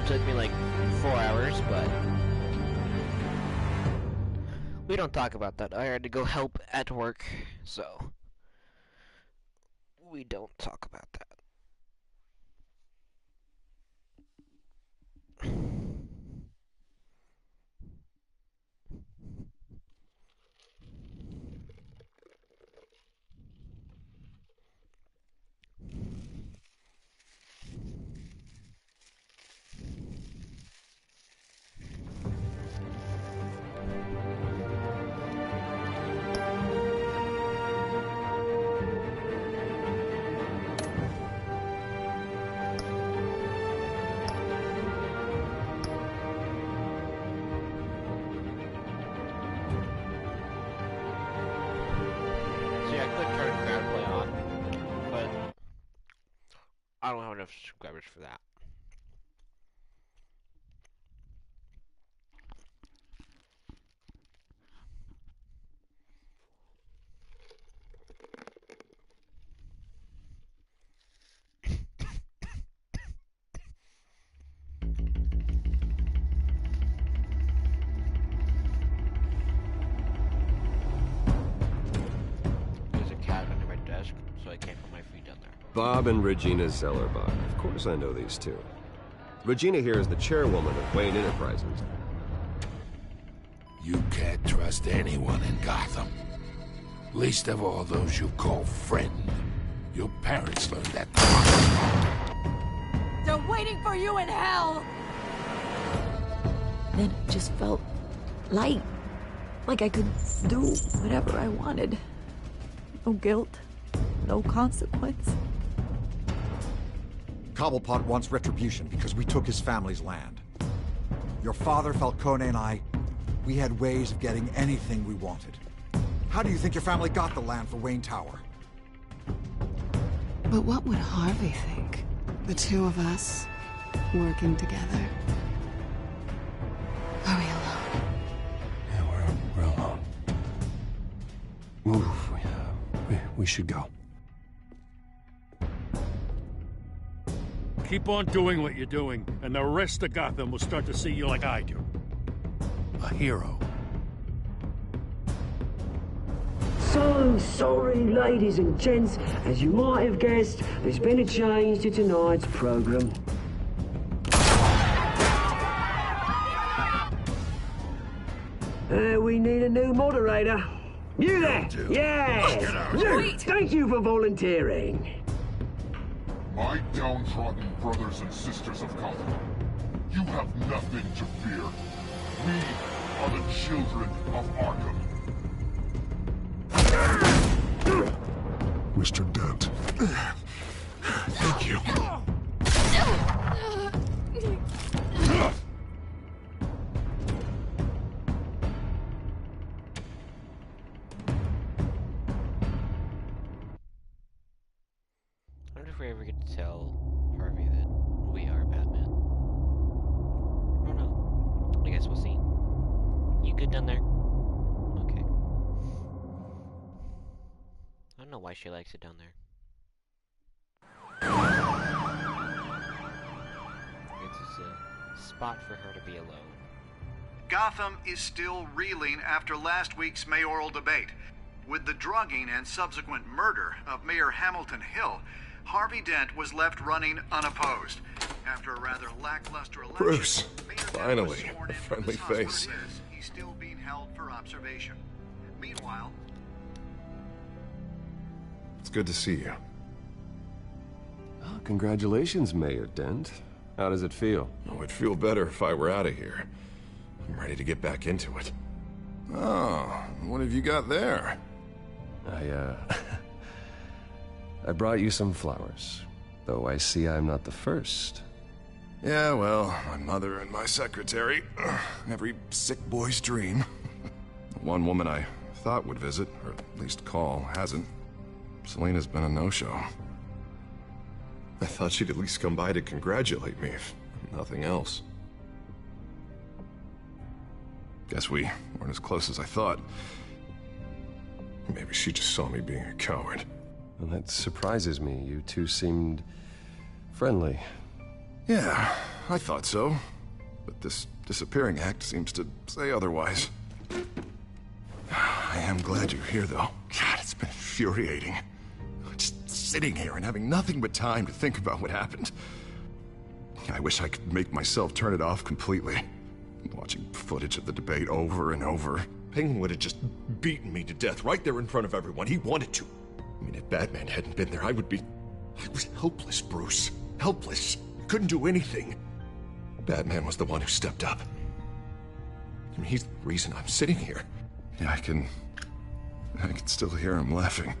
only took me like 4 hours, but we don't talk about that. I had to go help at work, so we don't talk about that. I don't have enough subscribers for that. There's a cat under my desk, so I can't put my feet down there. Bob and Regina Zellerbach. Of course I know these two. Regina here is the chairwoman of Wayne Enterprises. You can't trust anyone in Gotham. Least of all those you call friend. Your parents learned that. They're waiting for you in hell! Then it just felt light. Like I could do whatever I wanted. No guilt. No consequence. Cobblepot wants retribution because we took his family's land. Your father, Falcone, and I, we had ways of getting anything we wanted. How do you think your family got the land for Wayne Tower? But what would Harvey think? The two of us, working together. Are we alone? Yeah, we're alone. Move. We should go. Keep on doing what you're doing, and the rest of Gotham will start to see you like I do. A hero. So sorry, ladies and gents. As you might have guessed, there's been a change to tonight's program. We need a new moderator. You there? Yeah! You! Thank you for volunteering. My downtrodden brothers and sisters of Gotham, you have nothing to fear. We are the children of Arkham. Mr. Dent. Thank you. I wonder if we ever get to tell Harvey that we are Batman. I don't know. I guess we'll see. You good down there? Okay. I don't know why she likes it down there. It's just a spot for her to be alone. Gotham is still reeling after last week's mayoral debate. With the drugging and subsequent murder of Mayor Hamilton Hill, Harvey Dent was left running unopposed. After a rather lackluster election, Bruce, Mayor Dent finally, was sworn a in friendly from his face. hospital. He's still being held for observation. Meanwhile, It's good to see you. Oh, congratulations, Mayor Dent. How does it feel? Oh, it'd feel better if I were out of here. I'm ready to get back into it. Oh, what have you got there? I brought you some flowers. Though I see I'm not the first. Yeah, well, my mother and my secretary. Every sick boy's dream. One woman I thought would visit, or at least call, hasn't. Selena's been a no-show. I thought she'd at least come by to congratulate me, if nothing else. Guess we weren't as close as I thought. Maybe she just saw me being a coward. Well, that surprises me. You two seemed friendly. Yeah, I thought so. But this disappearing act seems to say otherwise. I am glad you're here, though. God, it's been infuriating. Just sitting here and having nothing but time to think about what happened. I wish I could make myself turn it off completely. Watching footage of the debate over and over. Penguin would have just beaten me to death right there in front of everyone. He wanted to. I mean, if Batman hadn't been there, I was helpless, Bruce. Helpless. Couldn't do anything. Batman was the one who stepped up. I mean, he's the reason I'm sitting here. Yeah, I can still hear him laughing.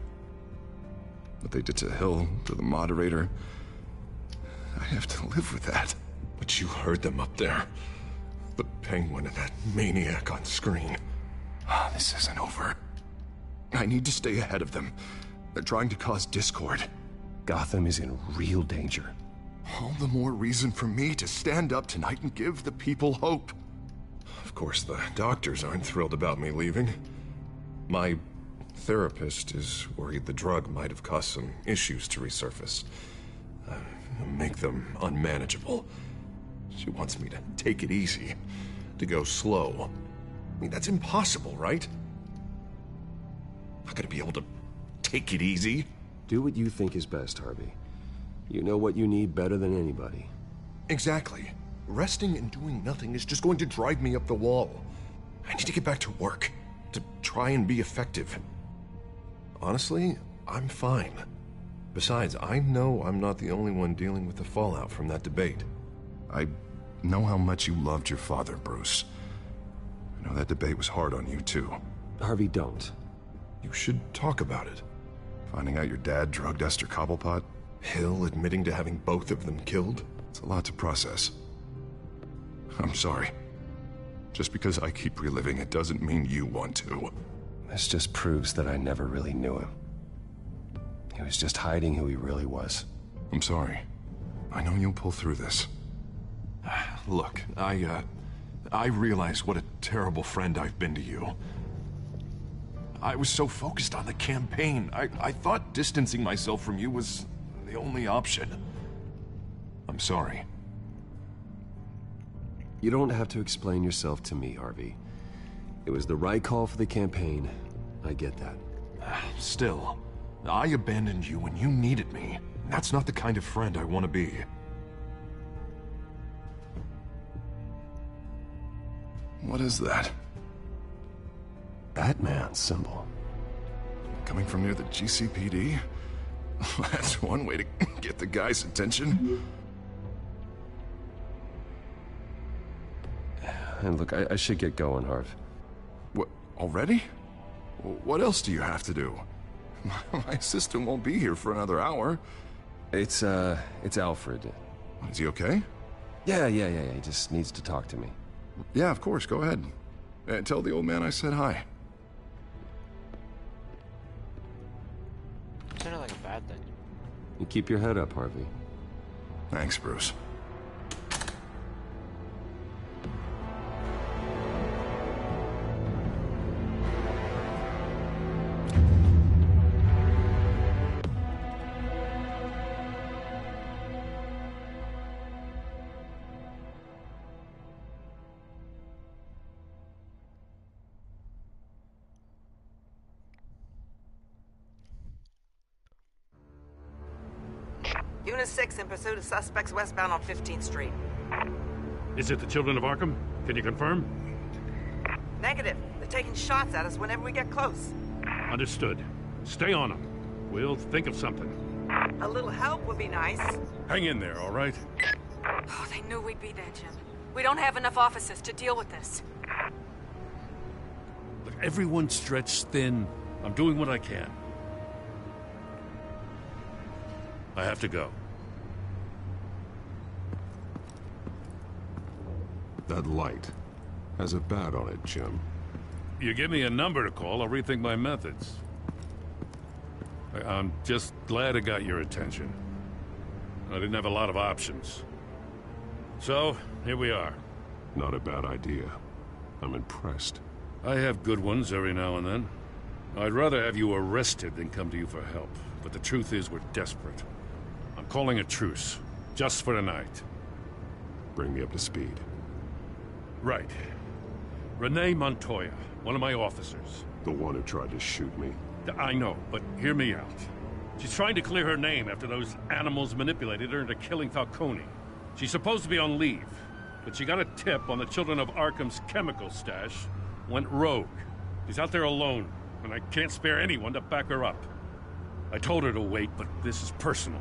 What they did to Hill, to the moderator, I have to live with that. But you heard them up there. The Penguin and that maniac on screen. Oh, this isn't over. I need to stay ahead of them. They're trying to cause discord. Gotham is in real danger. All the more reason for me to stand up tonight and give the people hope. Of course, the doctors aren't thrilled about me leaving. My therapist is worried the drug might have caused some issues to resurface. Make them unmanageable. She wants me to take it easy, to go slow. I mean, that's impossible, right? I'm not gonna be able to take it easy. Do what you think is best, Harvey. You know what you need better than anybody. Exactly. Resting and doing nothing is just going to drive me up the wall. I need to get back to work, to try and be effective. Honestly, I'm fine. Besides, I know I'm not the only one dealing with the fallout from that debate. I know how much you loved your father, Bruce. I know that debate was hard on you, too. Harvey, don't. You should talk about it. Finding out your dad drugged Esther Cobblepot, Hill admitting to having both of them killed. It's a lot to process. I'm sorry. Just because I keep reliving it doesn't mean you want to. This just proves that I never really knew him. He was just hiding who he really was. I'm sorry. I know you'll pull through this. Look, I realize what a terrible friend I've been to you. I was so focused on the campaign. I thought distancing myself from you was the only option. I'm sorry. You don't have to explain yourself to me, Harvey. It was the right call for the campaign. I get that. Still, I abandoned you when you needed me. That's not the kind of friend I want to be. What is that? Batman symbol. Coming from near the GCPD? That's one way to get the guy's attention. And look, I should get going, Harv. What, already? What else do you have to do? My assistant won't be here for another hour. It's Alfred. Is he okay? Yeah, he just needs to talk to me. Yeah, of course, go ahead. Tell the old man I said hi. Sounded like a bad thing. You keep your head up, Harvey. Thanks, Bruce. Unit 6 in pursuit of suspects westbound on 15th Street. Is it the Children of Arkham? Can you confirm? Negative. They're taking shots at us whenever we get close. Understood. Stay on them. We'll think of something. A little help would be nice. Hang in there, all right? Oh, they knew we'd be there, Jim. We don't have enough officers to deal with this. Look, everyone's stretched thin. I'm doing what I can. I have to go. That light has a bat on it, Jim. You give me a number to call, I'll rethink my methods. I'm just glad it got your attention. I didn't have a lot of options. So, here we are. Not a bad idea. I'm impressed. I have good ones every now and then. I'd rather have you arrested than come to you for help. But the truth is, we're desperate. I'm calling a truce, just for tonight. Bring me up to speed. Right. Renee Montoya, one of my officers. The one who tried to shoot me? I know, but hear me out. She's trying to clear her name after those animals manipulated her into killing Falcone. She's supposed to be on leave, but she got a tip on the Children of Arkham's chemical stash, went rogue. She's out there alone, and I can't spare anyone to back her up. I told her to wait, but this is personal.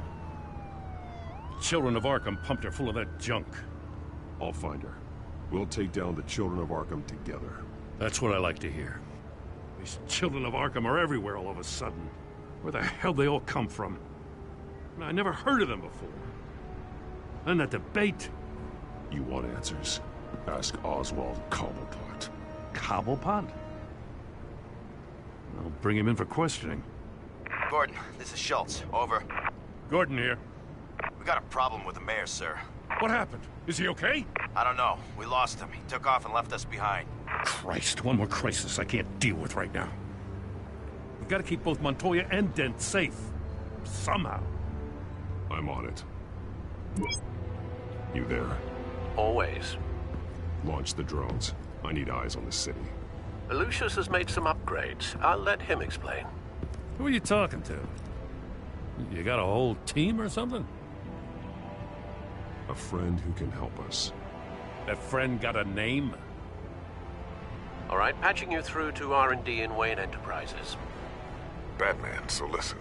The Children of Arkham pumped her full of that junk. I'll find her. We'll take down the Children of Arkham together. That's what I like to hear. These Children of Arkham are everywhere all of a sudden. Where the hell they all come from? I never heard of them before. And that debate. You want answers? Ask Oswald Cobblepot. Cobblepot? I'll bring him in for questioning. Gordon, this is Schultz. Over. Gordon here. We got a problem with the mayor, sir. What happened? Is he okay? I don't know. We lost him. He took off and left us behind. Christ, one more crisis I can't deal with right now. We've got to keep both Montoya and Dent safe. Somehow. I'm on it. You there? Always. Launch the drones. I need eyes on the city. Lucius has made some upgrades. I'll let him explain. Who are you talking to? You got a whole team or something? A friend who can help us. That friend got a name? All right, patching you through to R&D in Wayne Enterprises. Batman, so listen.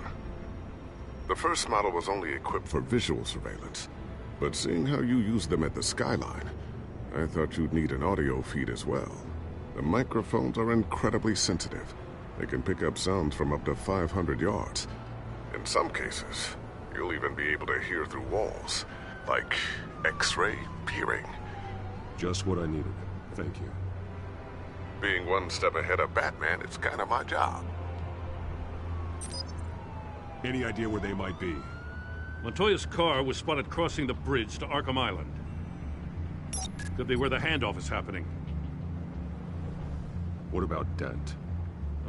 The first model was only equipped for visual surveillance, but seeing how you use them at the Skyline, I thought you'd need an audio feed as well. The microphones are incredibly sensitive. They can pick up sounds from up to 500 yards. In some cases, you'll even be able to hear through walls, like X-ray peering. Just what I needed. Thank you. Being one step ahead of Batman, it's kind of my job. Any idea where they might be? Montoya's car was spotted crossing the bridge to Arkham Island. Could be where the handoff is happening. What about Dent?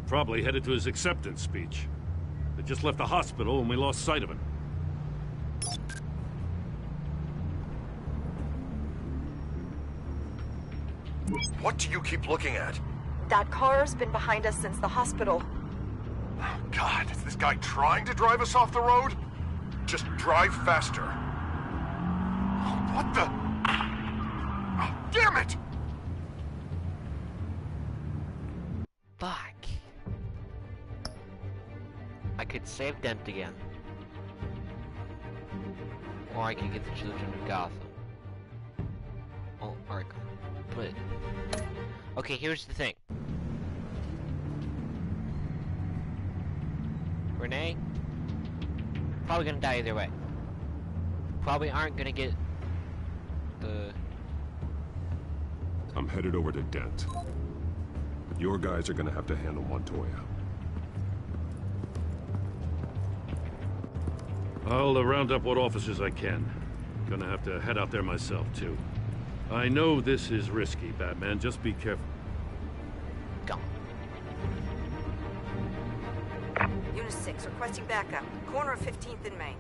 Probably headed to his acceptance speech. They just left the hospital and we lost sight of him. What do you keep looking at? That car's been behind us since the hospital. Oh, God, is this guy trying to drive us off the road? Just drive faster. Oh, what the? Oh, damn it! Fuck. I could save Dent again. Or I could get the children of Gotham. Oh, Arkham. But... okay, here's the thing. Renee? Probably gonna die either way. Probably aren't gonna get the... I'm headed over to Dent. But your guys are gonna have to handle Montoya. I'll round up what officers I can. Gonna have to head out there myself, too. I know this is risky, Batman. Just be careful. Go. Unit 6, requesting backup. Corner of 15th and Main.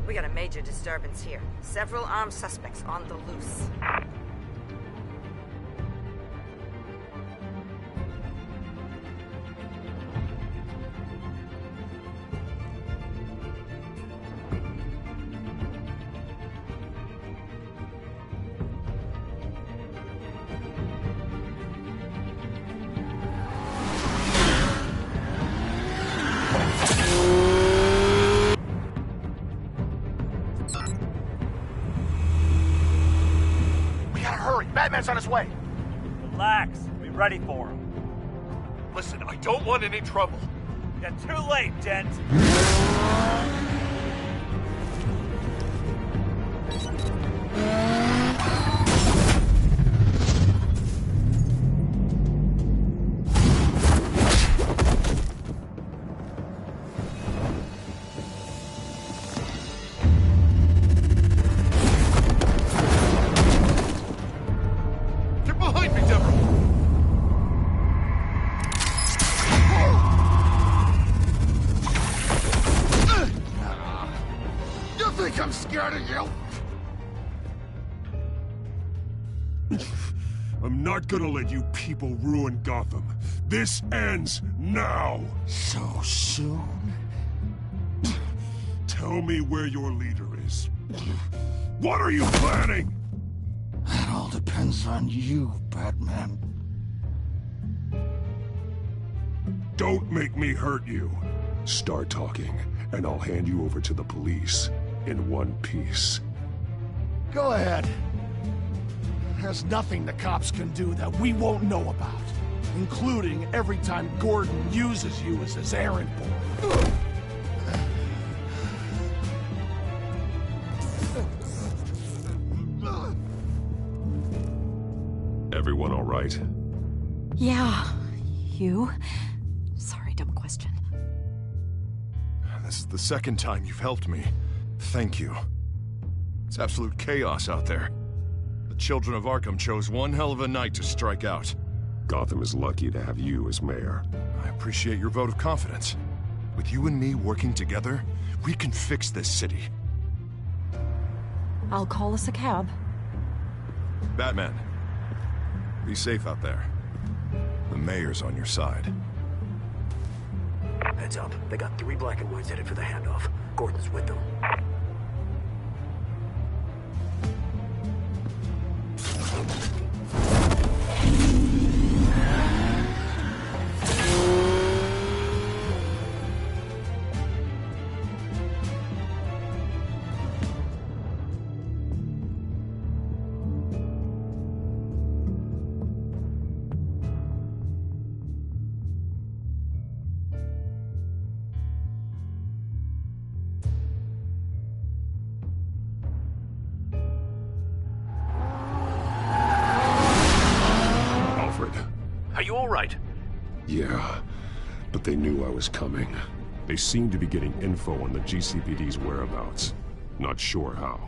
We got a major disturbance here. Several armed suspects on the loose. Batman's on his way. Relax. Be ready for him. Listen, I don't want any trouble. You're too late, Dent. scared of you? I'm not gonna let you people ruin Gotham. This ends now! So soon? Tell me where your leader is. What are you planning? That all depends on you, Batman. Don't make me hurt you. Start talking, and I'll hand you over to the police in one piece. Go ahead. There's nothing the cops can do that we won't know about, including every time Gordon uses you as his errand boy. Everyone all right? Yeah. You? Sorry, dumb question. This is the second time you've helped me. Thank you. It's absolute chaos out there. The children of Arkham chose one hell of a night to strike out. Gotham is lucky to have you as mayor. I appreciate your vote of confidence. With you and me working together, we can fix this city. I'll call us a cab. Batman, be safe out there. The mayor's on your side. Heads up. They got 3 black and whites headed for the handoff. Gordon's with them. Are you all right? Yeah, but they knew I was coming. They seemed to be getting info on the GCPD's whereabouts. Not sure how.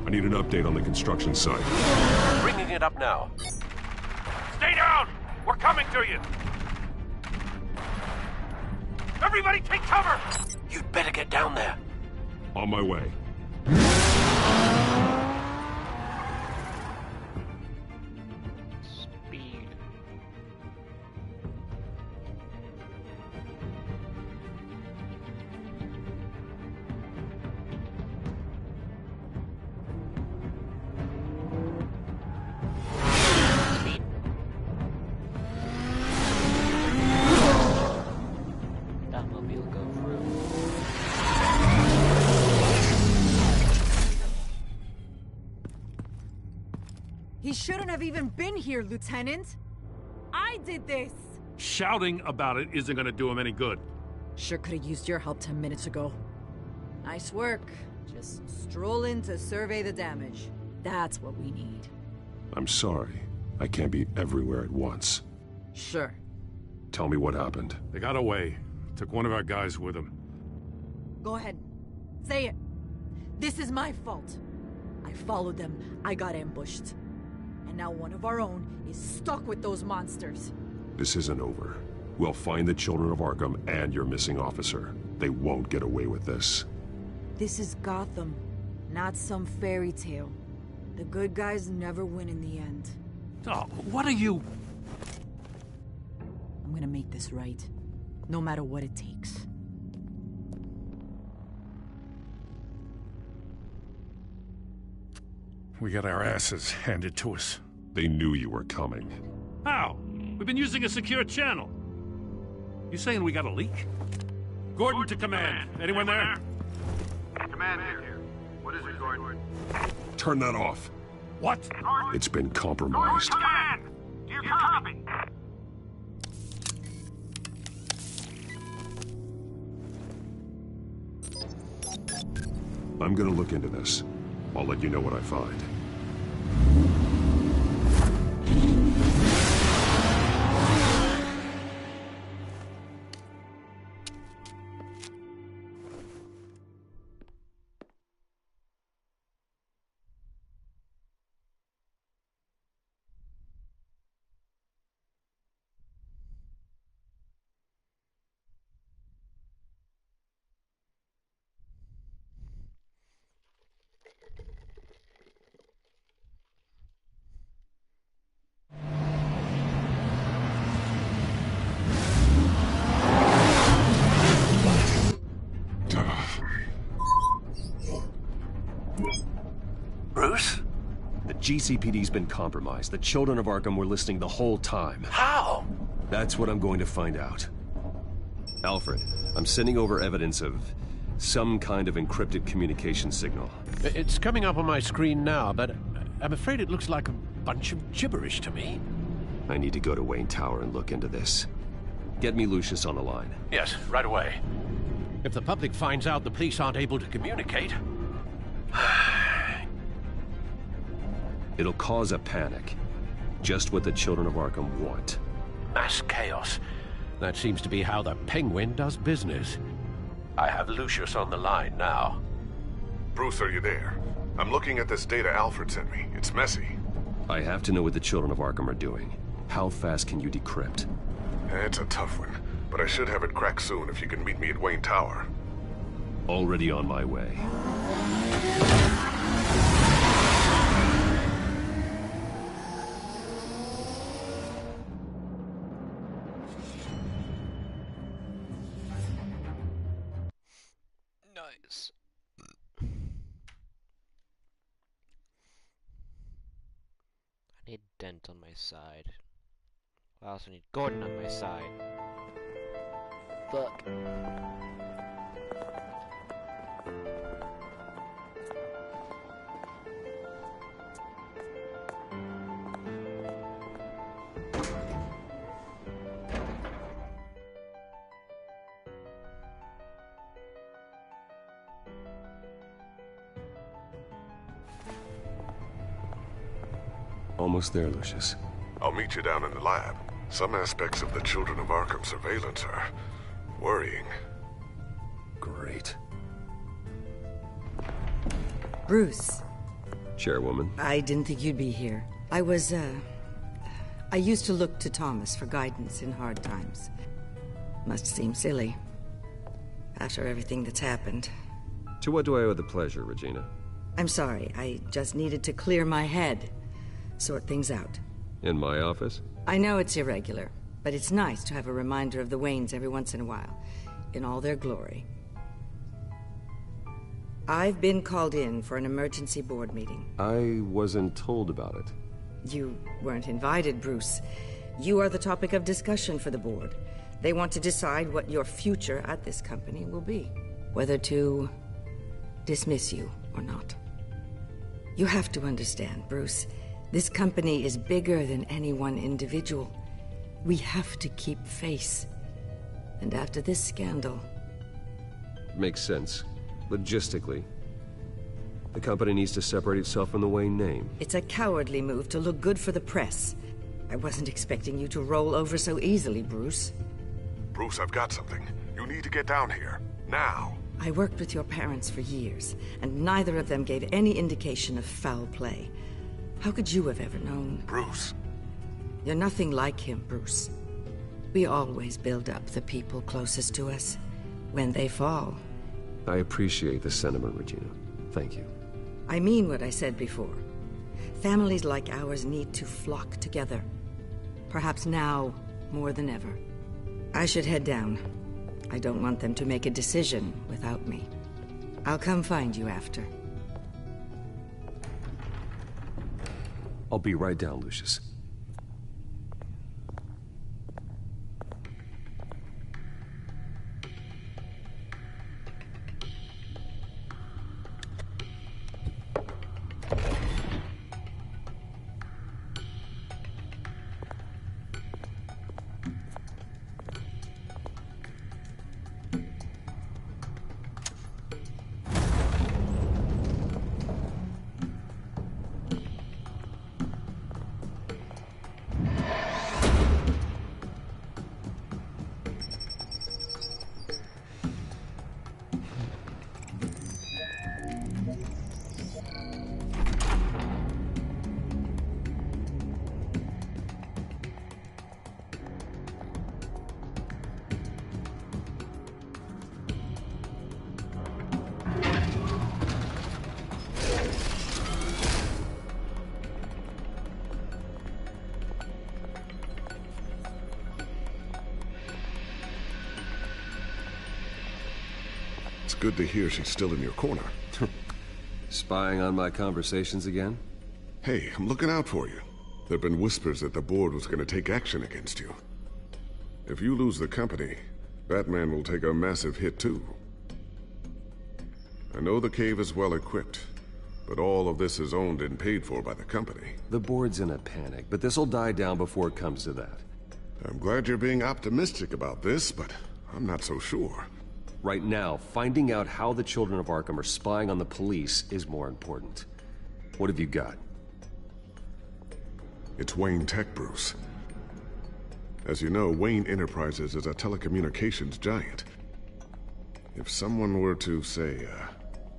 I need an update on the construction site. Bringing it up now. Stay down! We're coming to you! Everybody take cover! You'd better get down there. On my way. Speed. Batmobile go through. He shouldn't have even been here, Lieutenant. I did this. Shouting about it isn't gonna do him any good. Sure could have used your help 10 minutes ago. Nice work. Just stroll in to survey the damage. That's what we need. I'm sorry. I can't be everywhere at once. Sure. Tell me what happened. They got away. Took one of our guys with them. Go ahead. Say it. This is my fault. I followed them. I got ambushed. And now one of our own is stuck with those monsters. This isn't over. We'll find the children of Arkham and your missing officer. They won't get away with this. This is Gotham, not some fairy tale. The good guys never win in the end. Oh, what are you... I'm gonna make this right, no matter what it takes. We got our asses handed to us. They knew you were coming. How? We've been using a secure channel. You saying we got a leak? Gordon to command. Anyone there? Command here. What is it, Gordon? Turn that off. What? It's been compromised. Command! Do you copy? I'm gonna look into this. I'll let you know what I find. Bruce? The GCPD's been compromised. The children of Arkham were listening the whole time. How? That's what I'm going to find out. Alfred, I'm sending over evidence of some kind of encrypted communication signal. It's coming up on my screen now, but I'm afraid it looks like a bunch of gibberish to me. I need to go to Wayne Tower and look into this. Get me Lucius on the line. Yes, right away. If the public finds out the police aren't able to communicate... It'll cause a panic. Just what the children of Arkham want. Mass chaos. That seems to be how the Penguin does business. I have Lucius on the line now. Bruce, are you there? I'm looking at this data Alfred sent me. It's messy. I have to know what the children of Arkham are doing. How fast can you decrypt? It's a tough one, but I should have it cracked soon if you can meet me at Wayne Tower. Already on my way. Nice. I need Dent on my side. I also need Gordon on my side. Fuck. Almost there, Lucius. I'll meet you down in the lab. Some aspects of the Children of Arkham surveillance are worrying. Great. Bruce. Chairwoman. I didn't think you'd be here. I used to look to Thomas for guidance in hard times. Must seem silly. After everything that's happened. To what do I owe the pleasure, Regina? I'm sorry, I just needed to clear my head. Sort things out. In my office? I know it's irregular, but it's nice to have a reminder of the Waynes every once in a while, in all their glory. I've been called in for an emergency board meeting. I wasn't told about it. You weren't invited, Bruce. You are the topic of discussion for the board. They want to decide what your future at this company will be. Whether to dismiss you or not. You have to understand, Bruce. This company is bigger than any one individual. We have to keep face. And after this scandal... Makes sense. Logistically. The company needs to separate itself from the Wayne name. It's a cowardly move to look good for the press. I wasn't expecting you to roll over so easily, Bruce. Bruce, I've got something. You need to get down here. Now. I worked with your parents for years, and neither of them gave any indication of foul play. How could you have ever known? Bruce. You're nothing like him, Bruce. We always build up the people closest to us. When they fall... I appreciate the sentiment, Regina. Thank you. I mean what I said before. Families like ours need to flock together. Perhaps now, more than ever. I should head down. I don't want them to make a decision without me. I'll come find you after. I'll be right down, Lucius. It's good to hear she's still in your corner. Spying on my conversations again? Hey, I'm looking out for you. There've been whispers that the board was going to take action against you. If you lose the company, Batman will take a massive hit too. I know the cave is well equipped, but all of this is owned and paid for by the company. The board's in a panic, but this'll die down before it comes to that. I'm glad you're being optimistic about this, but I'm not so sure. Right now, finding out how the children of Arkham are spying on the police is more important. What have you got? It's Wayne Tech, Bruce. As you know, Wayne Enterprises is a telecommunications giant. If someone were to, say,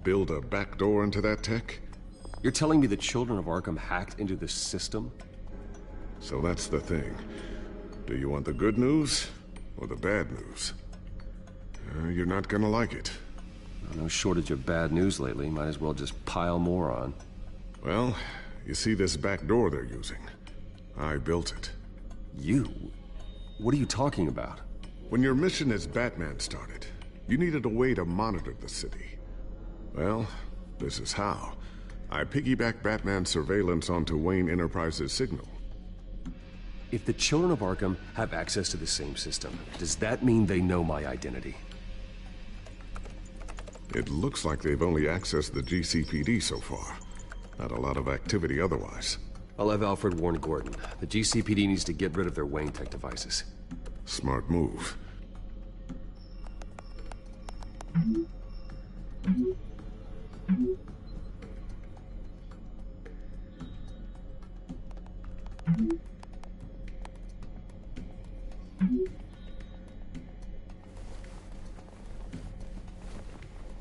build a backdoor into that tech... You're telling me the children of Arkham hacked into this system? So that's the thing. Do you want the good news or the bad news? You're not gonna like it. No shortage of bad news lately. Might as well just pile more on. Well, you see this back door they're using? I built it. You? What are you talking about? When your mission as Batman started, you needed a way to monitor the city. Well, this is how. I piggybacked Batman's surveillance onto Wayne Enterprises' signal. If the children of Arkham have access to the same system, does that mean they know my identity? It looks like they've only accessed the GCPD so far. Not a lot of activity otherwise. I'll have Alfred warn Gordon. The GCPD needs to get rid of their Wayne Tech devices. Smart move.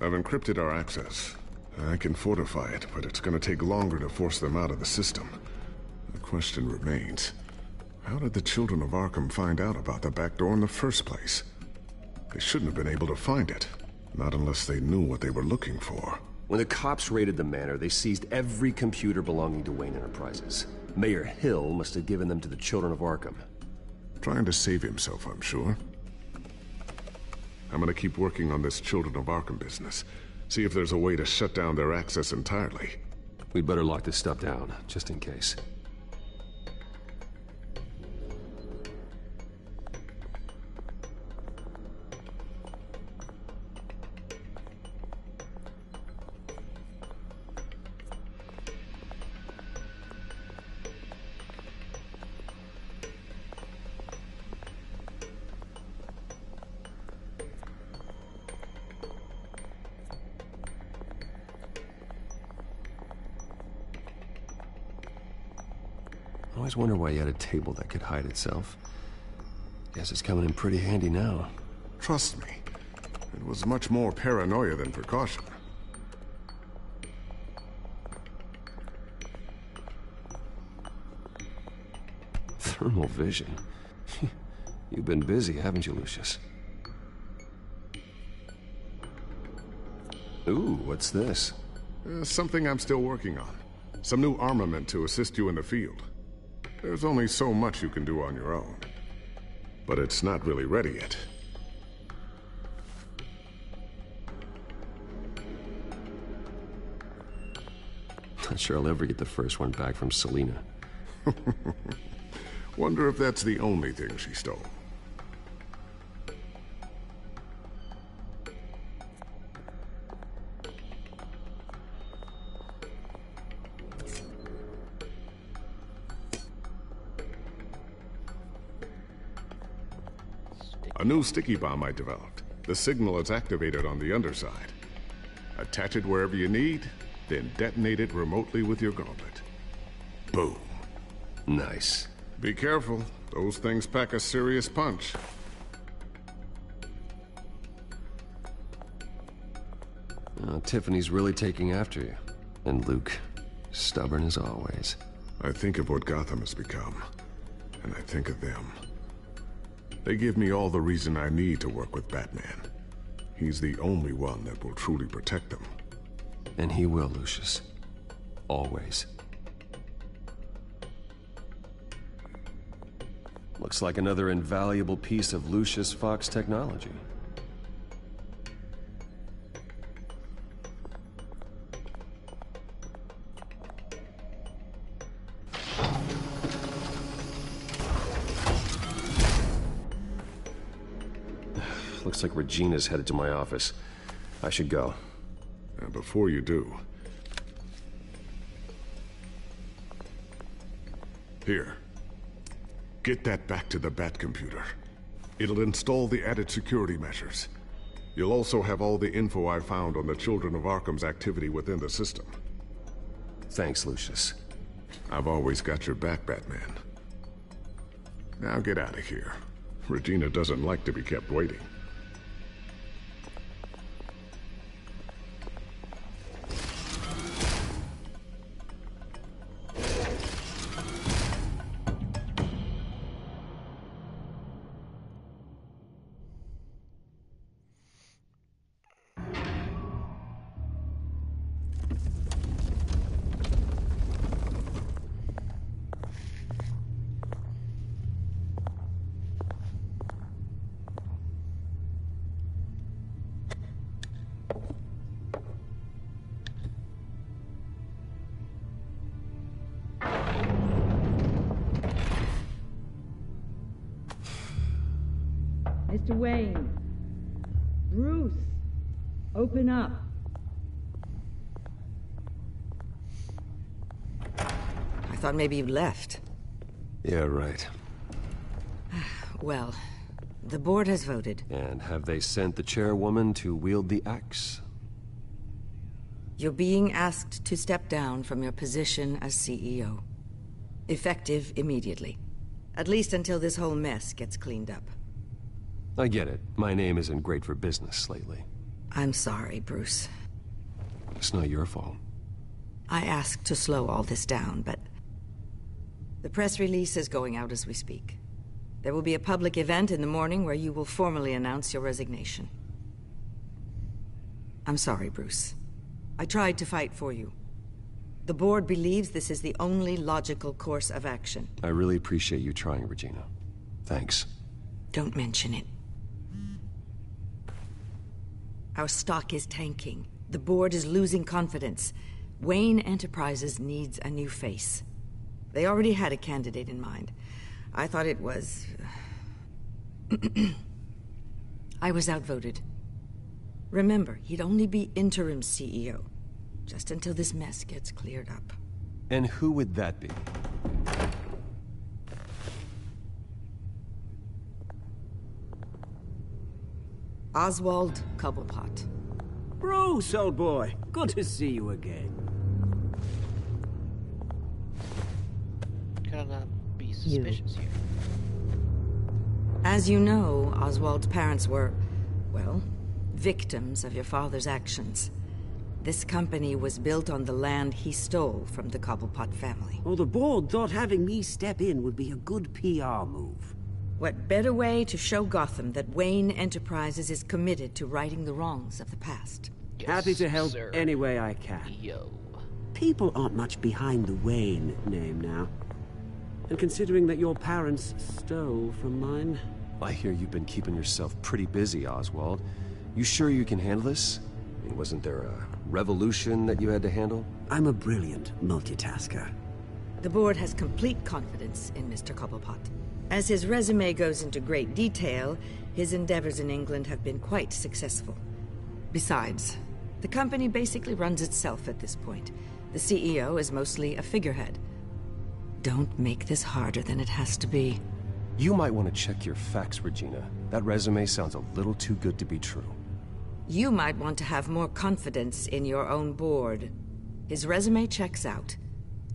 I've encrypted our access. I can fortify it, but it's gonna take longer to force them out of the system. The question remains, how did the children of Arkham find out about the back door in the first place? They shouldn't have been able to find it. Not unless they knew what they were looking for. When the cops raided the manor, they seized every computer belonging to Wayne Enterprises. Mayor Hill must have given them to the children of Arkham. Trying to save himself, I'm sure. I'm gonna keep working on this Children of Arkham business. See if there's a way to shut down their access entirely. We'd better lock this stuff down, just in case. I always wonder why you had a table that could hide itself. Guess it's coming in pretty handy now. Trust me, it was much more paranoia than precaution. Thermal vision. You've been busy, haven't you, Lucius? Ooh, what's this? Something I'm still working on. Some new armament to assist you in the field. There's only so much you can do on your own. But it's not really ready yet. Not sure I'll ever get the first one back from Selina. Wonder if that's the only thing she stole. A new sticky bomb I developed. The signal is activated on the underside. Attach it wherever you need, then detonate it remotely with your gauntlet. Boom. Nice. Be careful. Those things pack a serious punch. Tiffany's really taking after you. And Luke, stubborn as always. I think of what Gotham has become, and I think of them. They give me all the reason I need to work with Batman. He's the only one that will truly protect them. And he will, Lucius. Always. Looks like another invaluable piece of Lucius Fox technology. Looks like Regina's headed to my office. I should go. And before you do... Here. Get that back to the Bat computer. It'll install the added security measures. You'll also have all the info I found on the Children of Arkham's activity within the system. Thanks, Lucius. I've always got your back, Batman. Now get out of here. Regina doesn't like to be kept waiting. Mr. Wayne. Bruce. Open up. I thought maybe you left. Yeah, right. Well, the board has voted. And have they sent the chairwoman to wield the axe? You're being asked to step down from your position as CEO. Effective immediately. At least until this whole mess gets cleaned up. I get it. My name isn't great for business lately. I'm sorry, Bruce. It's not your fault. I asked to slow all this down, but... the press release is going out as we speak. There will be a public event in the morning where you will formally announce your resignation. I'm sorry, Bruce. I tried to fight for you. The board believes this is the only logical course of action. I really appreciate you trying, Regina. Thanks. Don't mention it. Our stock is tanking. The board is losing confidence. Wayne Enterprises needs a new face. They already had a candidate in mind. I thought it was... I was outvoted. Remember, he'd only be interim CEO. Just until this mess gets cleared up. And who would that be? Oswald Cobblepot. Bruce, old boy. Good to see you again. Gotta be suspicious here. As you know, Oswald's parents were, well, victims of your father's actions. This company was built on the land he stole from the Cobblepot family. Well, the board thought having me step in would be a good PR move. What better way to show Gotham that Wayne Enterprises is committed to righting the wrongs of the past? Yes, happy to help sir. any way I can. Yo. People aren't much behind the Wayne name now. And considering that your parents stole from mine... I hear you've been keeping yourself pretty busy, Oswald. You sure you can handle this? I mean, wasn't there a revolution that you had to handle? I'm a brilliant multitasker. The board has complete confidence in Mr. Cobblepot. As his resume goes into great detail, his endeavors in England have been quite successful. Besides, the company basically runs itself at this point. The CEO is mostly a figurehead. Don't make this harder than it has to be. You might want to check your facts, Regina. That resume sounds a little too good to be true. You might want to have more confidence in your own board. His resume checks out,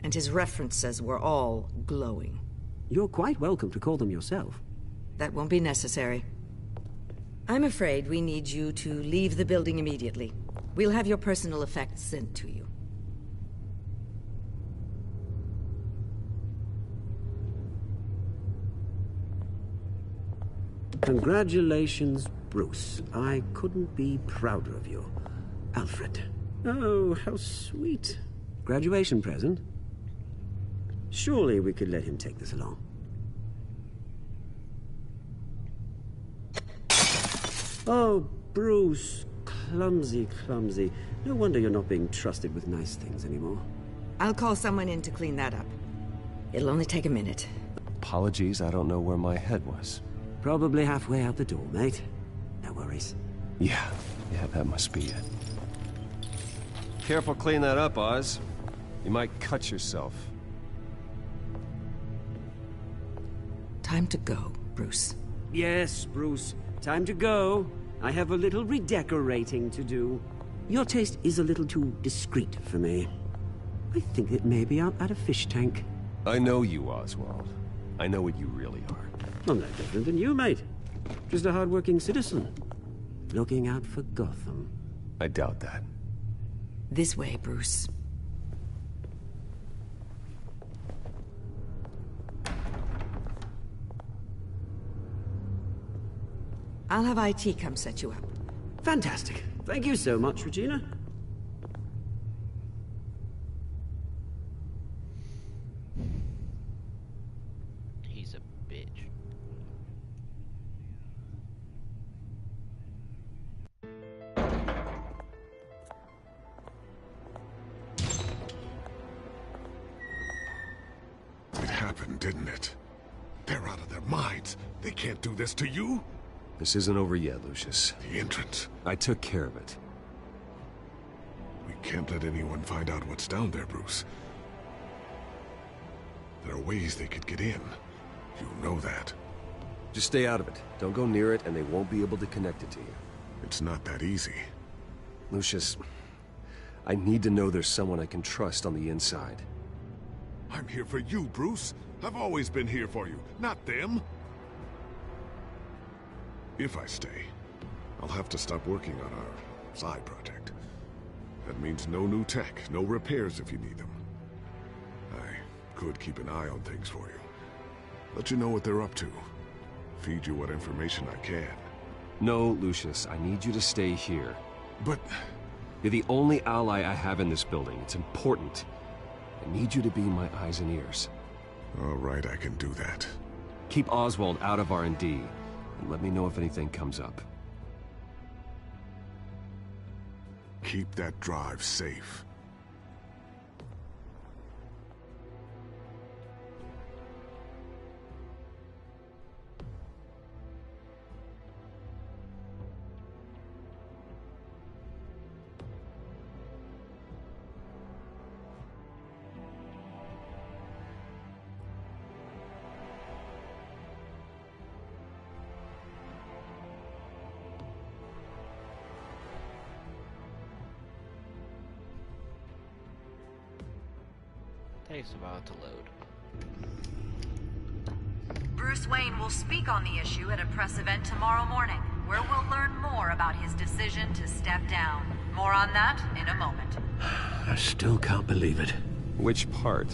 and his references were all glowing. You're quite welcome to call them yourself. That won't be necessary. I'm afraid we need you to leave the building immediately. We'll have your personal effects sent to you. Congratulations, Bruce. I couldn't be prouder of you. Alfred. Oh, how sweet. Graduation present? Surely we could let him take this along. Oh, Bruce. Clumsy, clumsy. No wonder you're not being trusted with nice things anymore. I'll call someone in to clean that up. It'll only take a minute. Apologies, I don't know where my head was. Probably halfway out the door, mate. Now No worries. Yeah, that must be it. Careful cleaning that up, Oz. You might cut yourself. Time to go, Bruce. Yes, Bruce. Time to go. I have a little redecorating to do. Your taste is a little too discreet for me. I think that maybe I'm at a fish tank. I know you, Oswald. I know what you really are. I'm no different than you, mate. Just a hard-working citizen. Looking out for Gotham. I doubt that. This way, Bruce. I'll have IT come set you up. Fantastic. Thank you so much, Regina. He's a bitch. It happened, didn't it? They're out of their minds. They can't do this to you. This isn't over yet, Lucius. The entrance. I took care of it. We can't let anyone find out what's down there, Bruce. There are ways they could get in. You know that. Just stay out of it. Don't go near it, and they won't be able to connect it to you. It's not that easy. Lucius, I need to know there's someone I can trust on the inside. I'm here for you, Bruce. I've always been here for you, not them. If I stay, I'll have to stop working on our side project. That means no new tech, no repairs if you need them. I could keep an eye on things for you. Let you know what they're up to. Feed you what information I can. No, Lucius, I need you to stay here. But... You're the only ally I have in this building. It's important. I need you to be my eyes and ears. All right, I can do that. Keep Oswald out of R&D, and let me know if anything comes up. Keep that drive safe. Takes a while to load. Bruce Wayne will speak on the issue at a press event tomorrow morning, where we'll learn more about his decision to step down. More on that in a moment. I still can't believe it. Which part?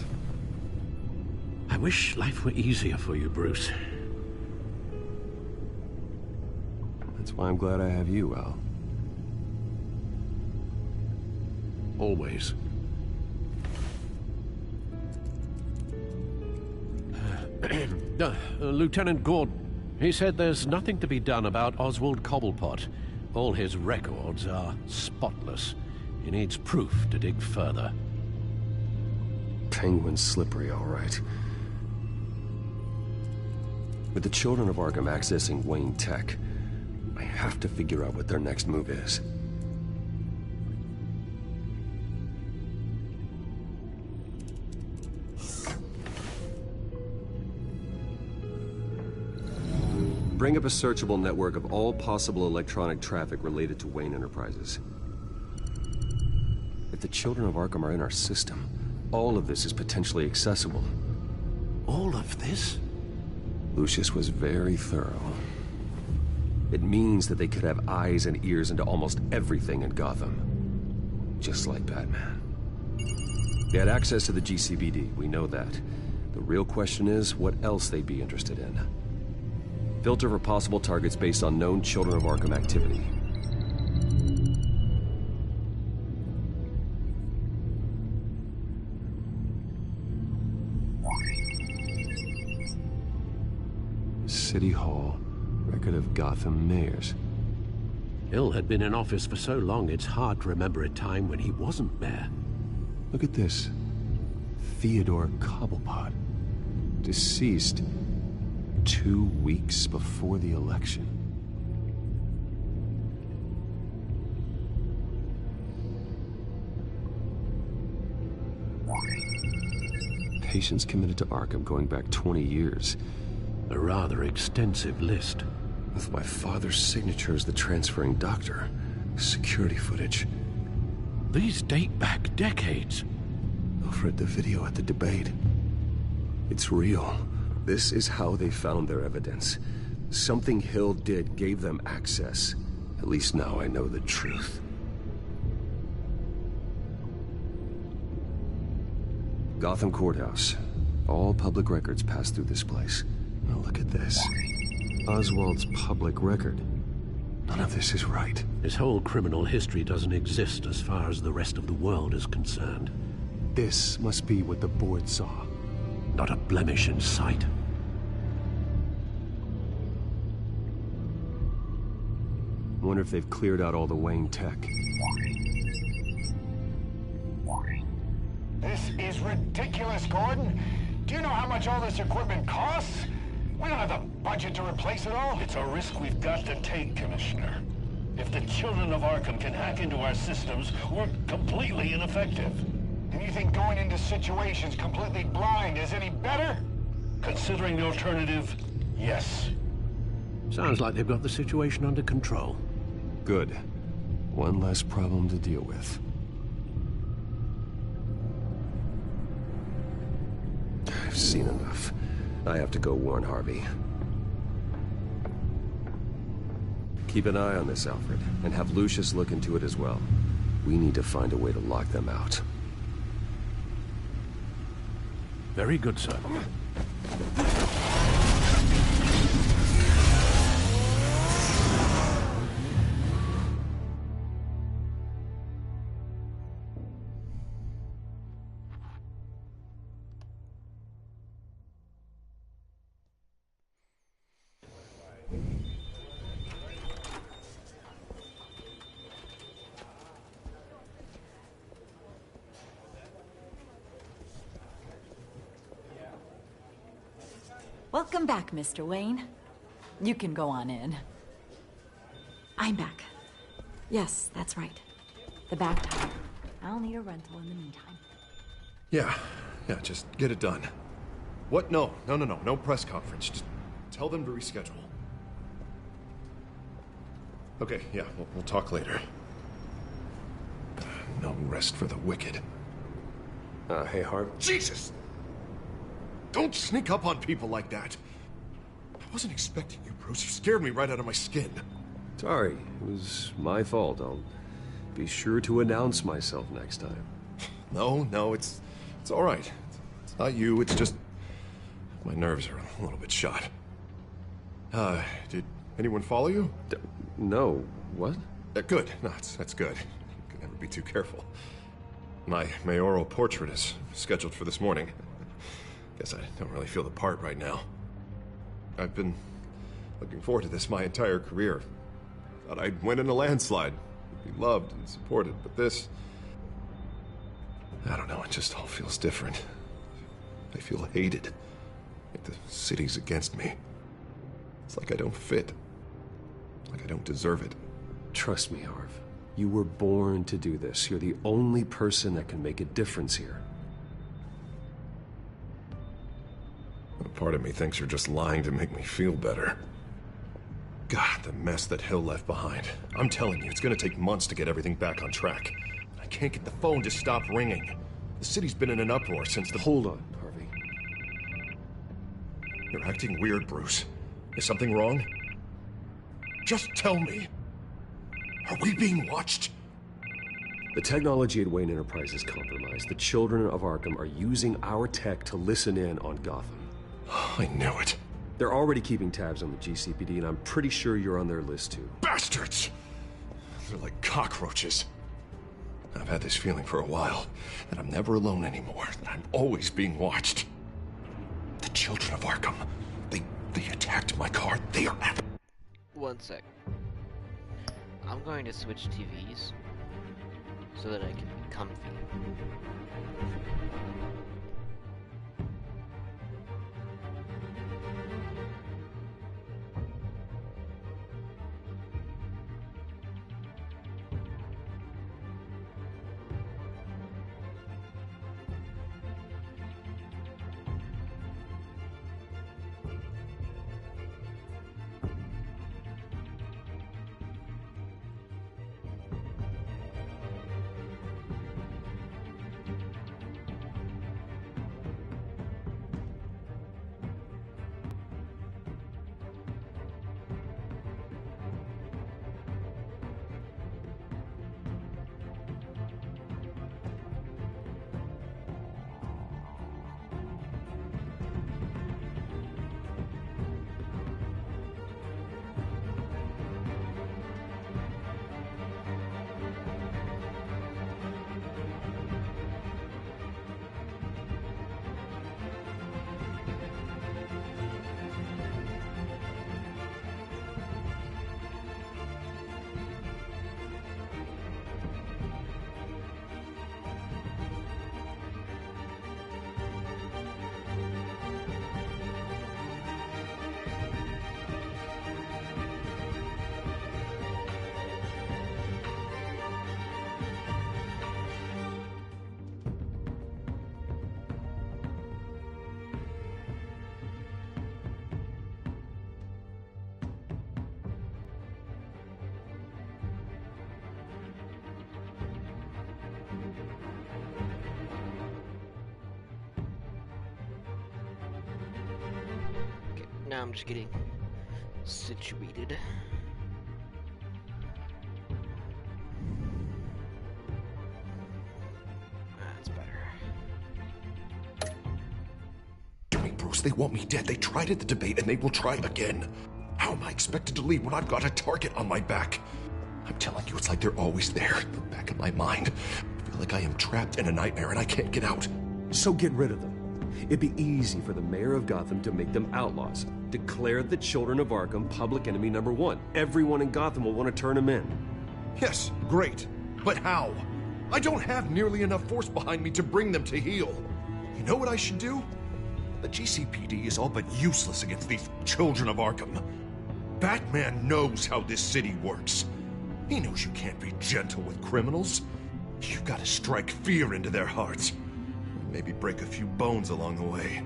I wish life were easier for you, Bruce. That's why I'm glad I have you, Al. Always. Lieutenant Gordon, he said there's nothing to be done about Oswald Cobblepot. All his records are spotless. He needs proof to dig further. Penguin's slippery, all right. With the children of Arkham accessing Wayne Tech, I have to figure out what their next move is. Bring up a searchable network of all possible electronic traffic related to Wayne Enterprises. If the children of Arkham are in our system, all of this is potentially accessible. All of this? Lucius was very thorough. It means that they could have eyes and ears into almost everything in Gotham. Just like Batman. They had access to the GCPD, we know that. The real question is, what else they'd be interested in. Filter for possible targets based on known Children of Arkham activity. City Hall. Record of Gotham mayors. Hill had been in office for so long, it's hard to remember a time when he wasn't mayor. Look at this. Theodore Cobblepot. Deceased 2 weeks before the election. Patients committed to Arkham going back 20 years. A rather extensive list. With my father's signature as the transferring doctor. Security footage. These date back decades. Alfred, the video at the debate. It's real. This is how they found their evidence. Something Hill did gave them access. At least now I know the truth. Gotham Courthouse. All public records pass through this place. Now look at this. Oswald's public record. None of this is right. His whole criminal history doesn't exist as far as the rest of the world is concerned. This must be what the board saw. Not a blemish in sight. Wonder if they've cleared out all the Wayne tech. This is ridiculous, Gordon. Do you know how much all this equipment costs? We don't have the budget to replace it all. It's a risk we've got to take, Commissioner. If the children of Arkham can hack into our systems, we're completely ineffective. And you think going into situations completely blind is any better? Considering the alternative, yes. Sounds like they've got the situation under control. Good. One less problem to deal with. I've seen enough. I have to go warn Harvey. Keep an eye on this, Alfred, and have Lucius look into it as well. We need to find a way to lock them out. Very good, sir. Welcome back, Mr. Wayne. You can go on in. I'm back. Yes, that's right. The back tire. I'll need a rental in the meantime. Yeah, just get it done. What? No press conference. Just tell them to reschedule. Okay, yeah, we'll talk later. No rest for the wicked. Hey, Harv. Jesus! Don't sneak up on people like that. I wasn't expecting you, Bruce. You scared me right out of my skin. Sorry, it was my fault. I'll be sure to announce myself next time. No, it's all right. It's not you, it's just my nerves are a little bit shot. Did anyone follow you? No. What? Good. No, that's good. You can never be too careful. My mayoral portrait is scheduled for this morning. Guess I don't really feel the part right now. I've been looking forward to this my entire career. Thought I'd win in a landslide, be loved and supported, but this... I don't know, it just all feels different. I feel hated. Like the city's against me. It's like I don't fit. Like I don't deserve it. Trust me, Harv. You were born to do this. You're the only person that can make a difference here. A part of me thinks you're just lying to make me feel better. God, the mess that Hill left behind. I'm telling you, it's gonna take months to get everything back on track. I can't get the phone to stop ringing. The city's been in an uproar since the... Hold on, Harvey. You're acting weird, Bruce. Is something wrong? Just tell me. Are we being watched? The technology at Wayne Enterprise is compromised. The children of Arkham are using our tech to listen in on Gotham. I knew it. They're already keeping tabs on the GCPD, and I'm pretty sure you're on their list, too. Bastards! They're like cockroaches. I've had this feeling for a while, that I'm never alone anymore, that I'm always being watched. The children of Arkham, they attacked my car. They are at... One sec. I'm going to switch TVs so that I can be comfy. now I'm just getting situated. That's better. Damn me, Bruce, they want me dead. They tried at the debate, and they will try again. How am I expected to leave when I've got a target on my back? I'm telling you, it's like they're always there, in the back of my mind. I feel like I am trapped in a nightmare and I can't get out. So get rid of them. It'd be easy for the mayor of Gotham to make them outlaws. Declare the children of Arkham public enemy #1. Everyone in Gotham will want to turn them in. Yes, great. But how? I don't have nearly enough force behind me to bring them to heel. You know what I should do? The GCPD is all but useless against these children of Arkham. Batman knows how this city works. He knows you can't be gentle with criminals. You've got to strike fear into their hearts. Maybe break a few bones along the way.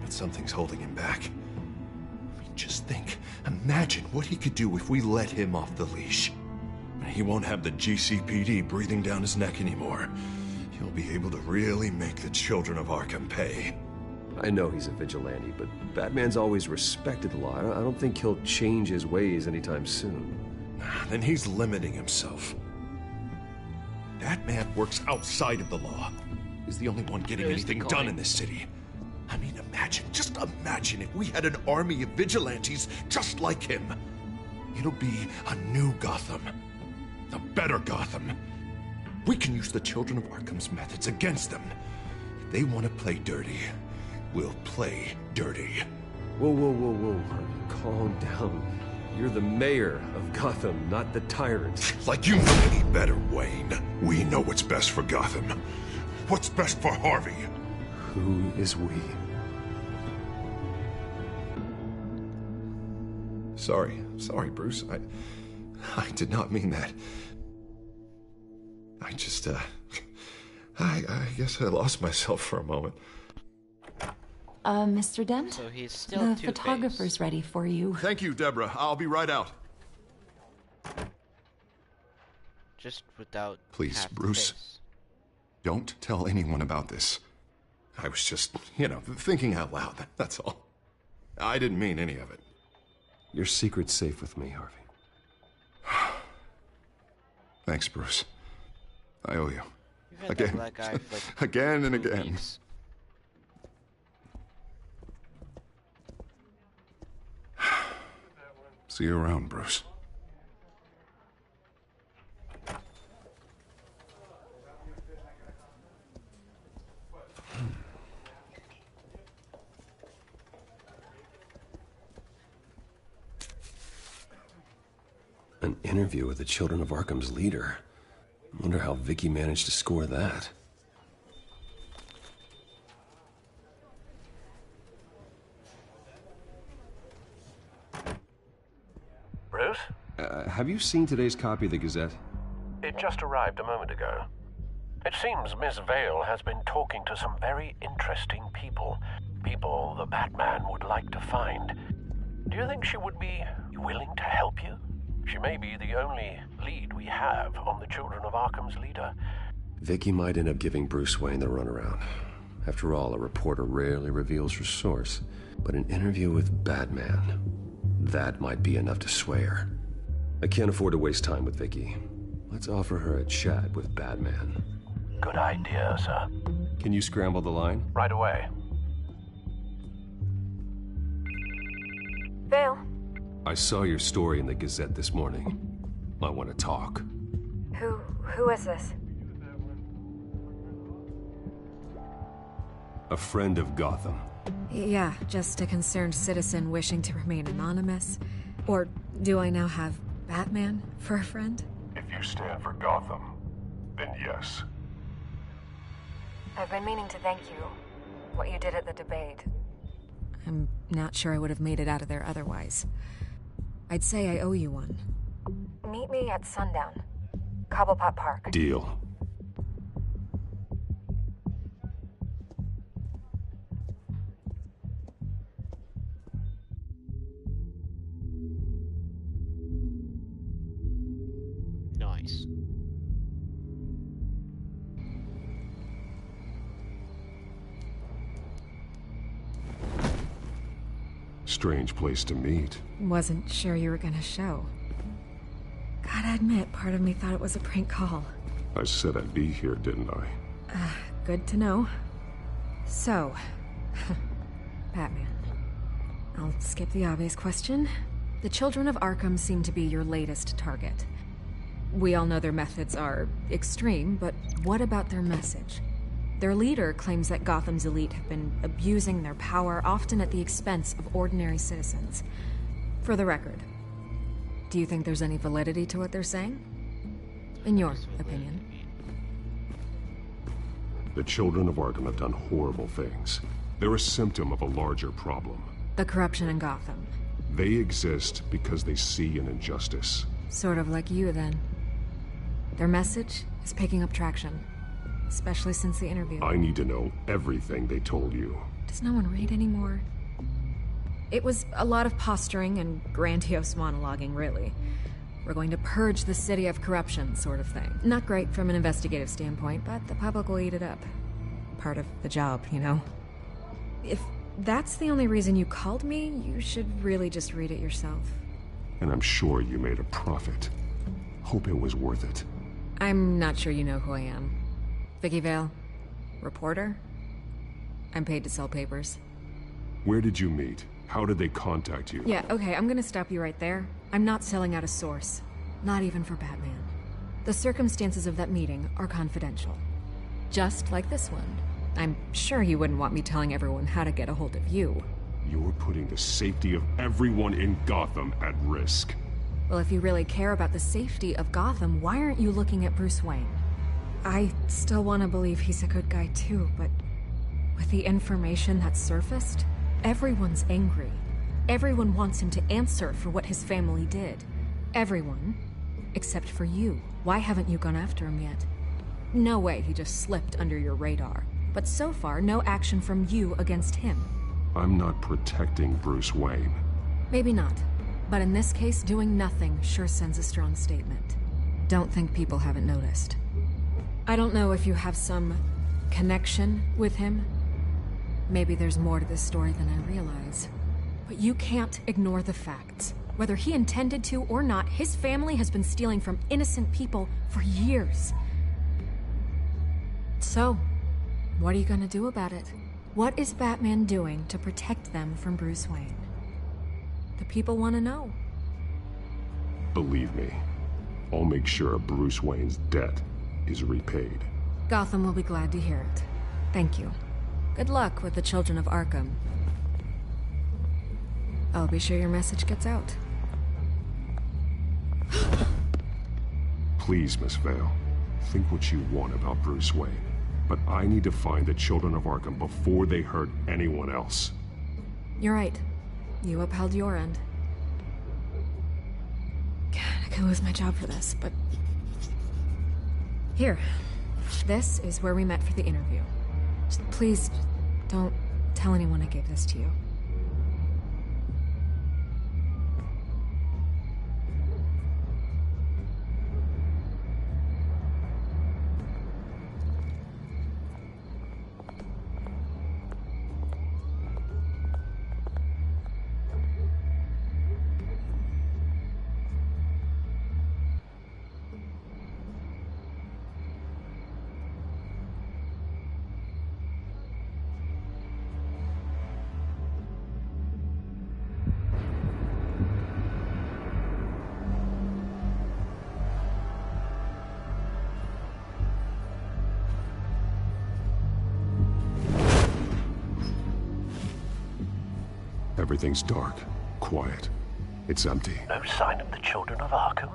But something's holding him back. I mean, just think. Imagine what he could do if we let him off the leash. He won't have the GCPD breathing down his neck anymore. He'll be able to really make the children of Arkham pay. I know he's a vigilante, but Batman's always respected the law. I don't think he'll change his ways anytime soon. Then he's limiting himself. Batman works outside of the law. He's the only one getting anything done in this city. I mean, just imagine if we had an army of vigilantes just like him. It'll be a new Gotham. A better Gotham. We can use the children of Arkham's methods against them. If they want to play dirty, we'll play dirty. Whoa, whoa, whoa, whoa. Calm down. You're the mayor of Gotham, not the tyrant. Like you know any better, Wayne. We know what's best for Gotham. What's best for Harvey? Who is we? Sorry, Bruce. I did not mean that. I just, I guess I lost myself for a moment. Mr. Dent? So he's still the Two-Face. photographer's ready for you. Thank you, Deborah. I'll be right out. Just without Please, half the Bruce. face. Don't tell anyone about this. I was just, thinking out loud. That's all. I didn't mean any of it. Your secret's safe with me, Harvey. Thanks, Bruce. I owe you. You've had that Again. black eye for, like, Again and 2 again. weeks. See you around, Bruce. An interview with the children of Arkham's leader. Wonder how Vicky managed to score that. Bruce? Have you seen today's copy of the Gazette? It just arrived a moment ago. It seems Miss Vale has been talking to some very interesting people. People the Batman would like to find. Do you think she would be willing to help you? She may be the only lead we have on the children of Arkham's leader. Vicky might end up giving Bruce Wayne the runaround. After all, a reporter rarely reveals her source. But an interview with Batman, that might be enough to sway her. I can't afford to waste time with Vicky. Let's offer her a chat with Batman. Good idea, sir. Can you scramble the line? Right away. Vale, I saw your story in the Gazette this morning. I want to talk. who is this? A friend of Gotham. Yeah, just a concerned citizen wishing to remain anonymous. Or do I now have Batman for a friend? If you stand for Gotham, then yes. I've been meaning to thank you. What you did at the debate. I'm not sure I would have made it out of there otherwise. I'd say I owe you one. Meet me at sundown. Cobblepot Park. Deal. Nice. strange place to meet. Wasn't sure you were gonna show. Gotta admit, part of me thought it was a prank call. I said I'd be here, didn't I? Good to know. So, Batman. I'll skip the obvious question. The children of Arkham seem to be your latest target. We all know their methods are extreme, but what about their message? Their leader claims that Gotham's elite have been abusing their power, often at the expense of ordinary citizens. For the record, do you think there's any validity to what they're saying? In your opinion? The children of Arkham have done horrible things. They're a symptom of a larger problem. The corruption in Gotham. They exist because they see an injustice. Sort of like you, then. Their message is picking up traction. Especially since the interview. I need to know everything they told you. Does no one read anymore? It was a lot of posturing and grandiose monologuing, really. We're going to purge the city of corruption, sort of thing. Not great from an investigative standpoint, but the public will eat it up. Part of the job, you know? If that's the only reason you called me, you should really just read it yourself. And I'm sure you made a profit. Hope it was worth it. I'm not sure you know who I am. Vicky Vale, reporter. I'm paid to sell papers. Where did you meet? How did they contact you? Yeah, okay, I'm gonna stop you right there. I'm not selling out a source. Not even for Batman. The circumstances of that meeting are confidential. Just like this one. I'm sure you wouldn't want me telling everyone how to get a hold of you. You're putting the safety of everyone in Gotham at risk. Well, if you really care about the safety of Gotham, why aren't you looking at Bruce Wayne? I still want to believe he's a good guy too, but with the information that surfaced, everyone's angry. Everyone wants him to answer for what his family did. Everyone, except for you. Why haven't you gone after him yet? No way he just slipped under your radar. But so far, no action from you against him. I'm not protecting Bruce Wayne. Maybe not. But in this case, doing nothing sure sends a strong statement. Don't think people haven't noticed. I don't know if you have some connection with him. Maybe there's more to this story than I realize. But you can't ignore the facts. Whether he intended to or not, his family has been stealing from innocent people for years. So, what are you gonna do about it? What is Batman doing to protect them from Bruce Wayne? The people want to know. Believe me, I'll make sure Bruce Wayne's debt is repaid. Gotham will be glad to hear it. Thank you. Good luck with the children of Arkham. I'll be sure your message gets out. Please, Miss Vale, think what you want about Bruce Wayne. But I need to find the children of Arkham before they hurt anyone else. You're right. You upheld your end. God, I could lose my job for this, but... Here. This is where we met for the interview. Just please, don't tell anyone I gave this to you. Everything's dark, quiet. It's empty. No sign of the children of Arkham?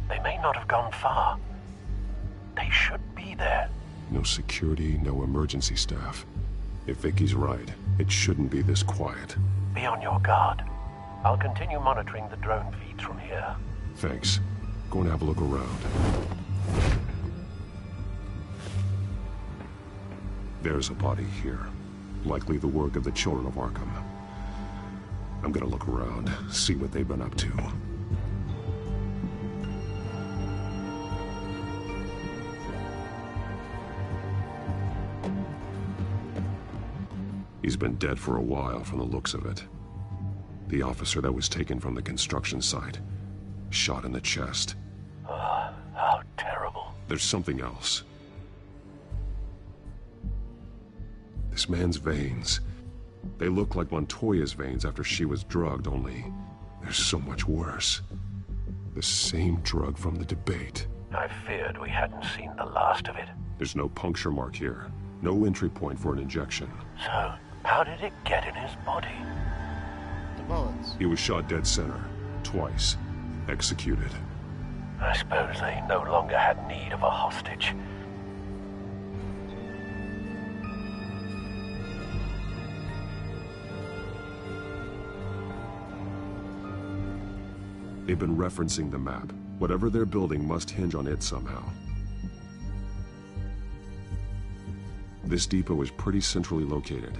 They may not have gone far. They should be there. No security, no emergency staff. If Vicky's right, it shouldn't be this quiet. Be on your guard. I'll continue monitoring the drone feeds from here. Thanks. Go and have a look around. There's a body here. Likely the work of the children of Arkham. I'm gonna look around, see what they've been up to. He's been dead for a while from the looks of it. The officer that was taken from the construction site. Shot in the chest. How terrible. There's something else. This man's veins. They look like Montoya's veins after she was drugged, only they're so much worse. The same drug from the debate. I feared we hadn't seen the last of it. There's no puncture mark here. No entry point for an injection. So, how did it get in his body? The bullets. He was shot dead center. Twice. Executed. I suppose they no longer had need of a hostage. They've been referencing the map. Whatever they're building must hinge on it somehow. This depot is pretty centrally located.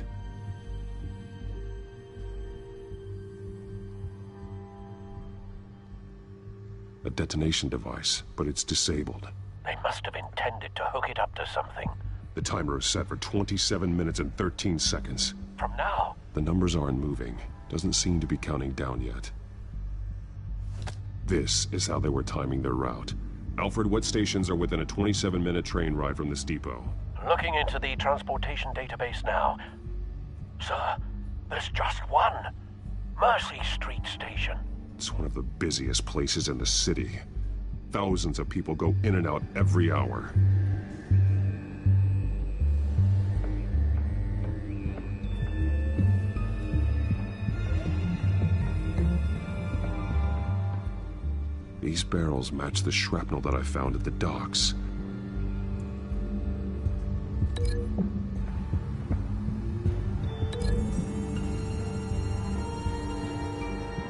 A detonation device, but it's disabled. They must have intended to hook it up to something. The timer is set for 27 minutes and 13 seconds. From now? The numbers aren't moving. Doesn't seem to be counting down yet. This is how they were timing their route. Alfred, what stations are within a 27-minute train ride from this depot? Looking into the transportation database now. Sir, there's just one. Mercy Street Station. It's one of the busiest places in the city. Thousands of people go in and out every hour. These barrels match the shrapnel that I found at the docks.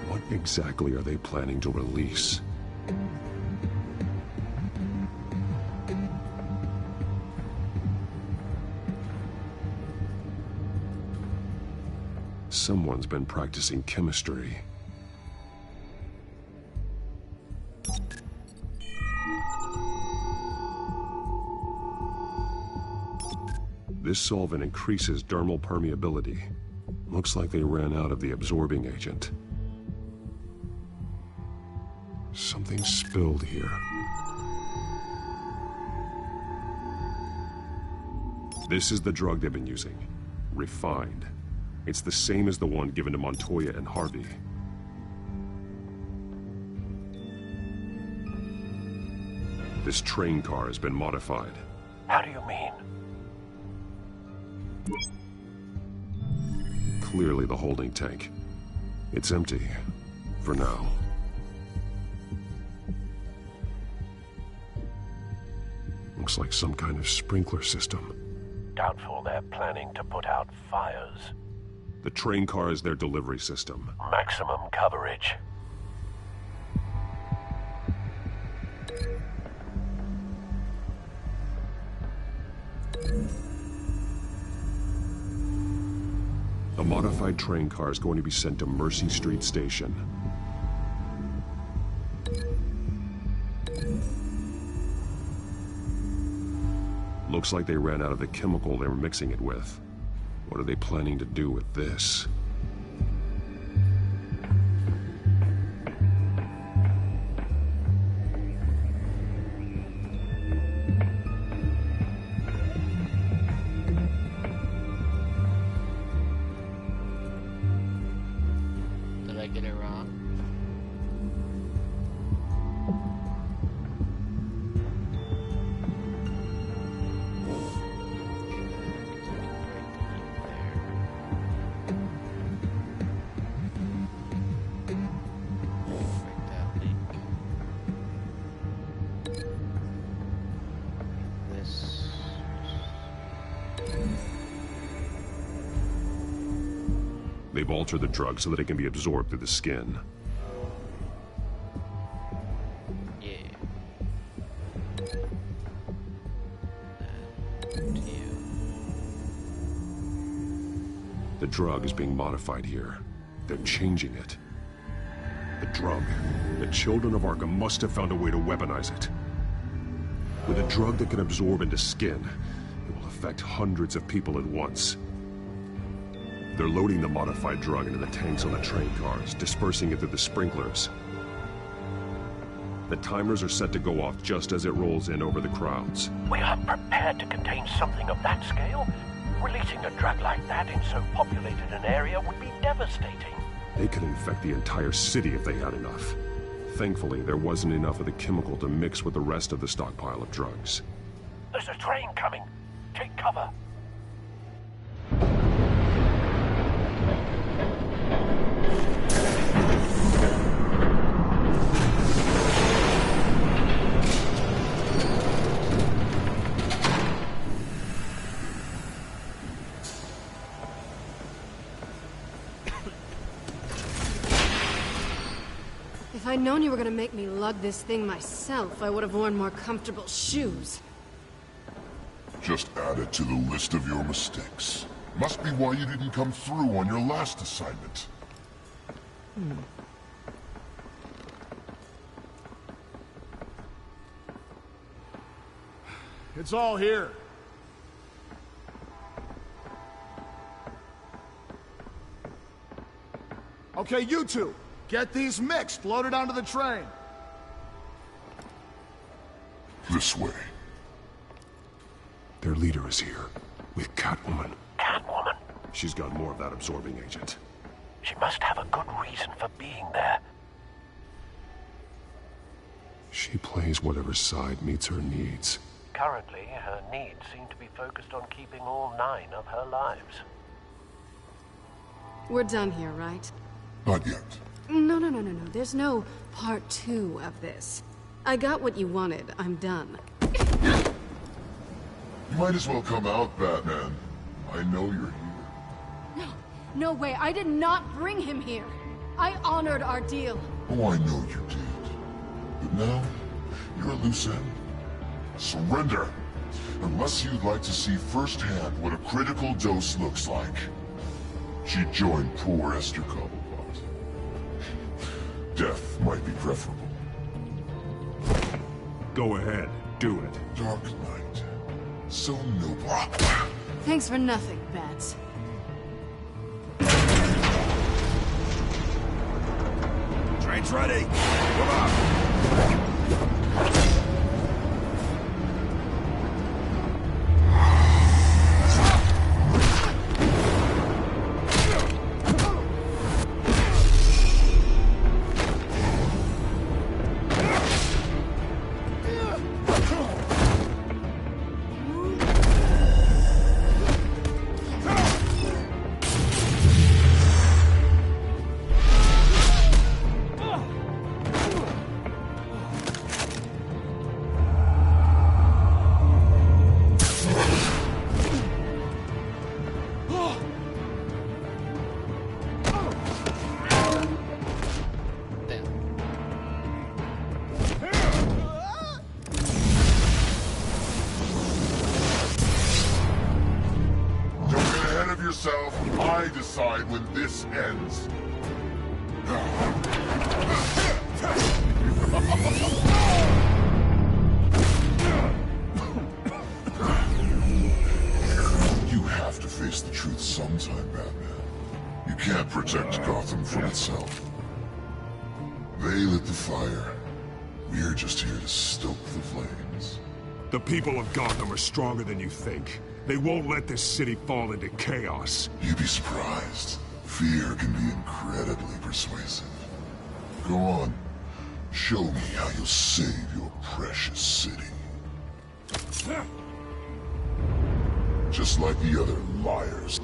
What exactly are they planning to release? Someone's been practicing chemistry. This solvent increases dermal permeability. Looks like they ran out of the absorbing agent. Something spilled here. This is the drug they've been using. Refined. It's the same as the one given to Montoya and Harvey. This train car has been modified. How do you mean? Clearly the holding tank. It's empty. For now. Looks like some kind of sprinkler system. Doubtful they're planning to put out fires. The train car is their delivery system. Maximum coverage. A modified train car is going to be sent to Mercy Street Station. Looks like they ran out of the chemical they were mixing it with. What are they planning to do with this? Did I get it wrong? They've altered the drug so that it can be absorbed through the skin. The drug is being modified here. They're changing it. The drug. The children of Arkham must have found a way to weaponize it. With a drug that can absorb into skin, it will affect hundreds of people at once. They're loading the modified drug into the tanks on the train cars, dispersing it through the sprinklers. The timers are set to go off just as it rolls in over the crowds. We aren't prepared to contain something of that scale. Releasing a drug like that in so populated an area would be devastating. They could infect the entire city if they had enough. Thankfully, there wasn't enough of the chemical to mix with the rest of the stockpile of drugs. There's a train coming. Take cover. If I'd known you were gonna make me lug this thing myself, I would have worn more comfortable shoes. Just add it to the list of your mistakes. Must be why you didn't come through on your last assignment. It's all here. Okay, you two. Get these mixed, loaded onto the train. This way. Their leader is here, with Catwoman. Catwoman? She's got more of that absorbing agent. She must have a good reason for being there. She plays whatever side meets her needs. Currently, her needs seem to be focused on keeping all 9 of her lives. We're done here, right? Not yet. No. There's no part 2 of this. I got what you wanted. I'm done. You might as well come out, Batman. I know you're here. No way. I did not bring him here. I honored our deal. Oh, I know you did. But now, you're a loose end. Surrender! Unless you'd like to see firsthand what a critical dose looks like. She joined poor Esther Cobblepot. Death might be preferable. Go ahead, do it. Dark Knight. So noble. Thanks for nothing, Bats. Train's ready. Come on. I decide when this ends. You have to face the truth sometime, Batman. You can't protect Gotham from itself. They lit the fire. We're just here to stoke the flames. The people of Gotham are stronger than you think. They won't let this city fall into chaos. You'd be surprised. Fear can be incredibly persuasive. Go on. Show me how you'll save your precious city. Just like the other liars.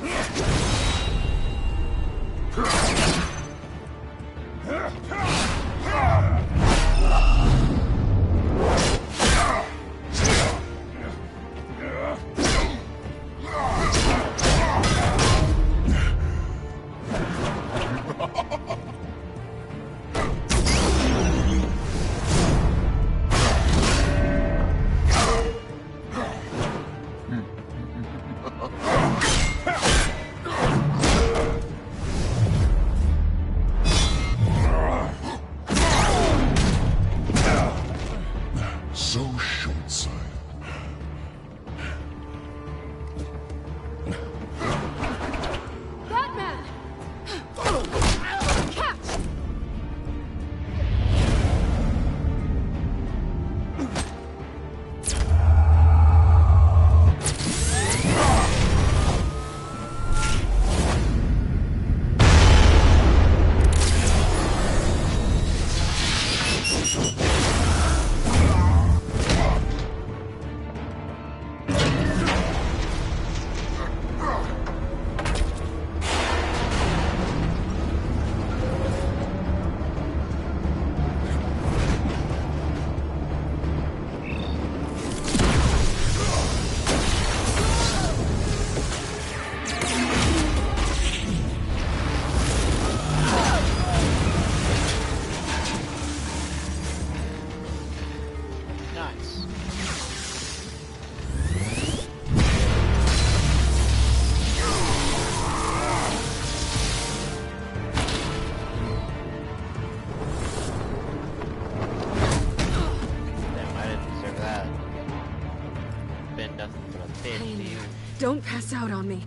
you. Don't pass out on me.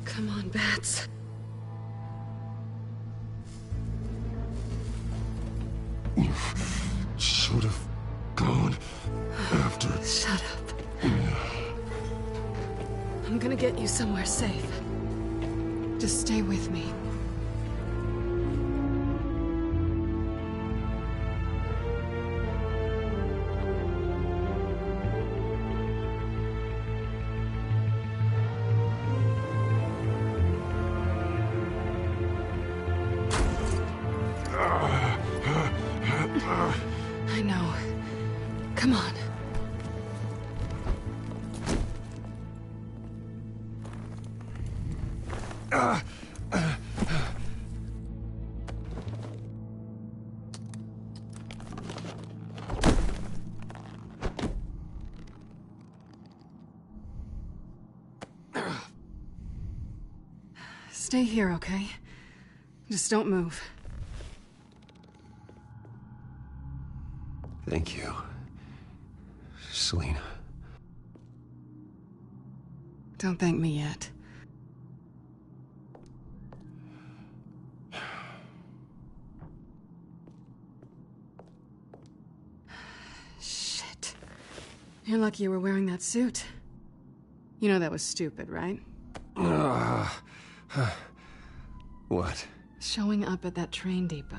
Come on, Bats. You should have gone after... Shut up. I'm gonna get you somewhere safe. Just stay with me. I know. Come on. Stay here, okay? Just don't move. Thank you, Selina. Don't thank me yet. Shit. You're lucky you were wearing that suit. You know that was stupid, right? What? Showing up at that train depot.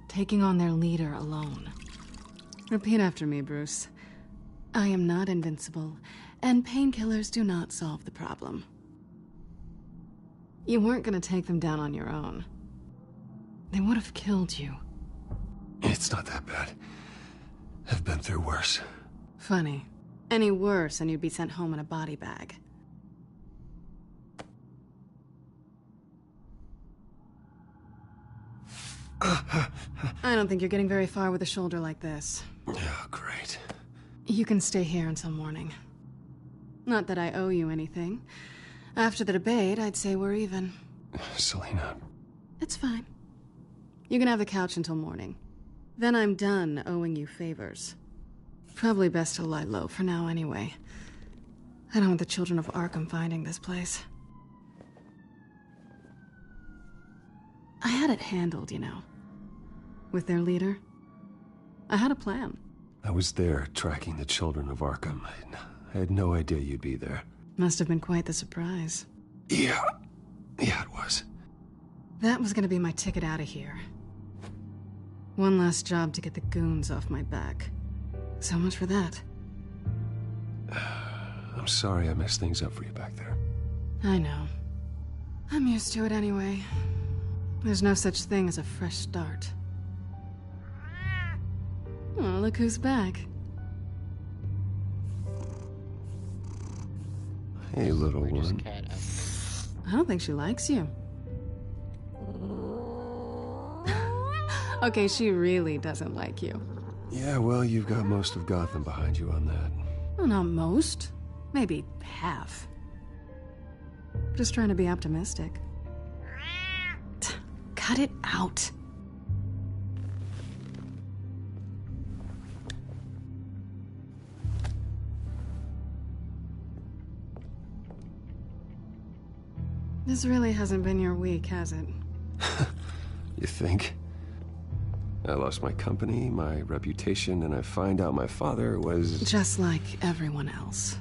Taking on their leader alone. Repeat after me, Bruce. I am not invincible, and painkillers do not solve the problem. You weren't gonna take them down on your own. They would have killed you. It's not that bad. I've been through worse. Funny. Any worse and you'd be sent home in a body bag. I don't think you're getting very far with a shoulder like this. Oh, great. You can stay here until morning. Not that I owe you anything. After the debate, I'd say we're even. Selina. It's fine. You can have the couch until morning. Then I'm done owing you favors. Probably best to lie low for now anyway. I don't want the children of Arkham finding this place. I had it handled, you know. With their leader. I had a plan. I was there tracking the children of Arkham. I had no idea you'd be there. Must have been quite the surprise. Yeah. Yeah, it was. That was gonna be my ticket out of here. One last job to get the goons off my back. So much for that. I'm sorry I messed things up for you back there. I know. I'm used to it anyway. There's no such thing as a fresh start. Oh, look who's back. Hey, little one. I don't think she likes you. Okay, she really doesn't like you. Yeah, well, you've got most of Gotham behind you on that. Well, not most. Maybe half. Just trying to be optimistic. Cut it out. This really hasn't been your week, has it? You think? I lost my company, my reputation, and I find out my father was... Just like everyone else.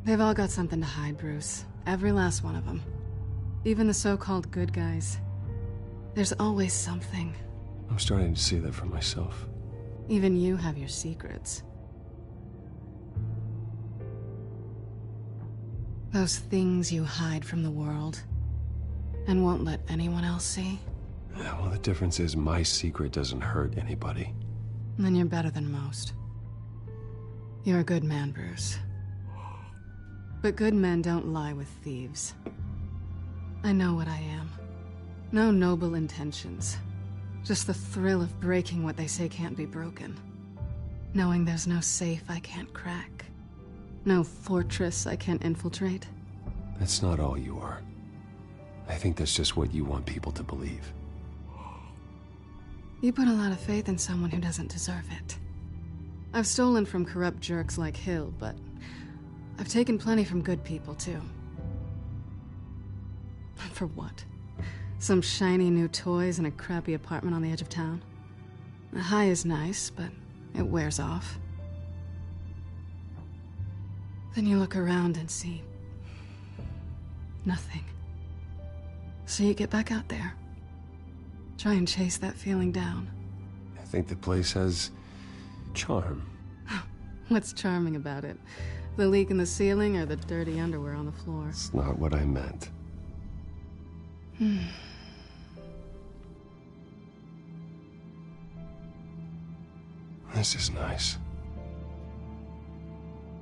They've all got something to hide, Bruce. Every last one of them. Even the so-called good guys. There's always something. I'm starting to see that for myself. Even you have your secrets. Those things you hide from the world and won't let anyone else see. Yeah, well, the difference is my secret doesn't hurt anybody. Then you're better than most. You're a good man, Bruce. But good men don't lie with thieves. I know what I am. No noble intentions. Just the thrill of breaking what they say can't be broken. Knowing there's no safe I can't crack. No fortress I can't infiltrate. That's not all you are. I think that's just what you want people to believe. You put a lot of faith in someone who doesn't deserve it. I've stolen from corrupt jerks like Hill, but I've taken plenty from good people, too. For what? Some shiny new toys and a crappy apartment on the edge of town? The high is nice, but it wears off. Then you look around and see nothing. So you get back out there. Try and chase that feeling down. I think the place has charm. What's charming about it? The leak in the ceiling or the dirty underwear on the floor? It's not what I meant. This is nice.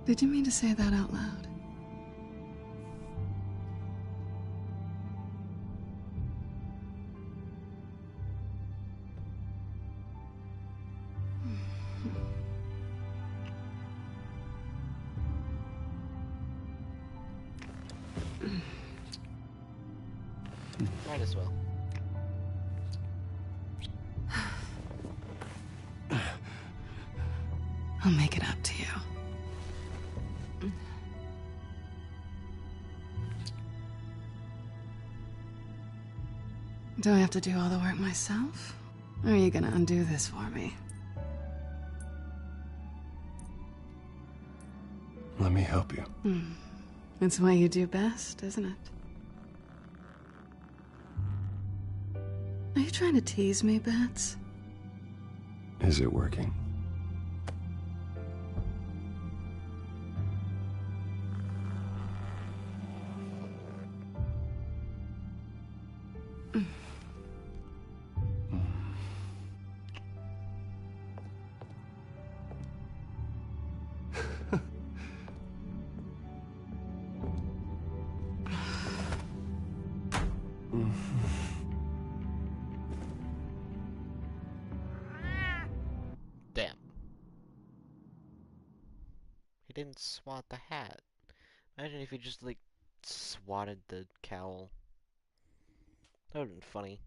Did you mean to say that out loud? Might as well. I'll make it up to you. Do I have to do all the work myself? Or are you gonna undo this for me? Let me help you. It's what you do best, isn't it? Are you trying to tease me, Bats? Is it working? Damn. He didn't swat the hat. Imagine if he just, like, swatted the cowl. That would've been funny.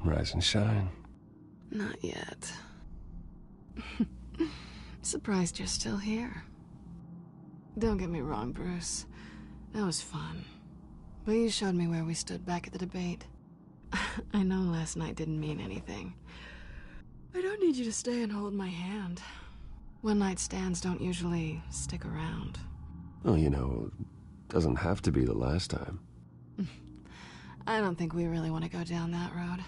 Rise and shine. Not yet. Surprised you're still here. Don't get me wrong, Bruce. That was fun. But you showed me where we stood back at the debate. I know last night didn't mean anything. I don't need you to stay and hold my hand. One-night stands don't usually stick around. Well, you know, doesn't have to be the last time. I don't think we really want to go down that road.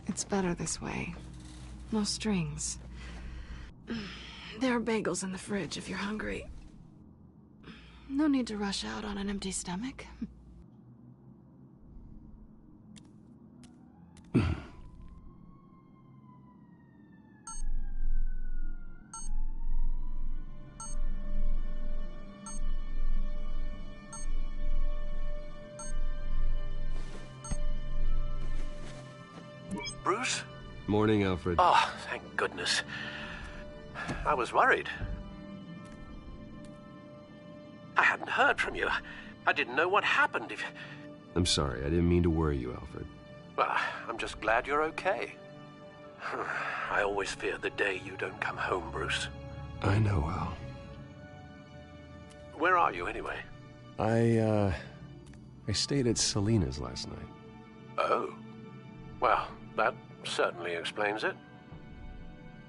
It's better this way. No strings. There are bagels in the fridge if you're hungry. No need to rush out on an empty stomach. Bruce? Morning, Alfred. Oh, thank goodness. I was worried. I hadn't heard from you. I didn't know what happened if... I'm sorry, I didn't mean to worry you, Alfred. Well, I'm just glad you're okay. I always fear the day you don't come home, Bruce. I know, Al. Where are you, anyway? I stayed at Selena's last night. Oh. Well, that certainly explains it.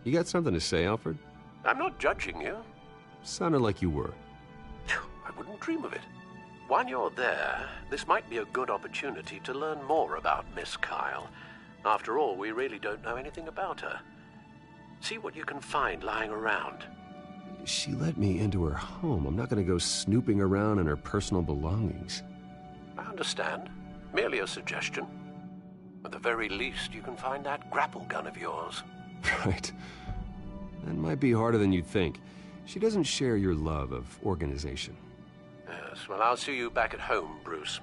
You got something to say, Alfred? I'm not judging you. Sounded like you were. I wouldn't dream of it. While you're there, this might be a good opportunity to learn more about Miss Kyle. After all, we really don't know anything about her. See what you can find lying around. She let me into her home. I'm not going to go snooping around in her personal belongings. I understand. Merely a suggestion. At the very least, you can find that grapple gun of yours. Right. That might be harder than you'd think. She doesn't share your love of organization. Yes, well, I'll see you back at home, Bruce.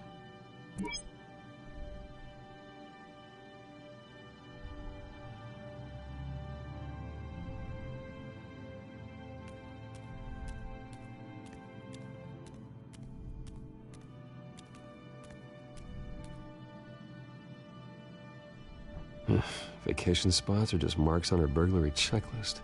Vacation spots are just marks on her burglary checklist.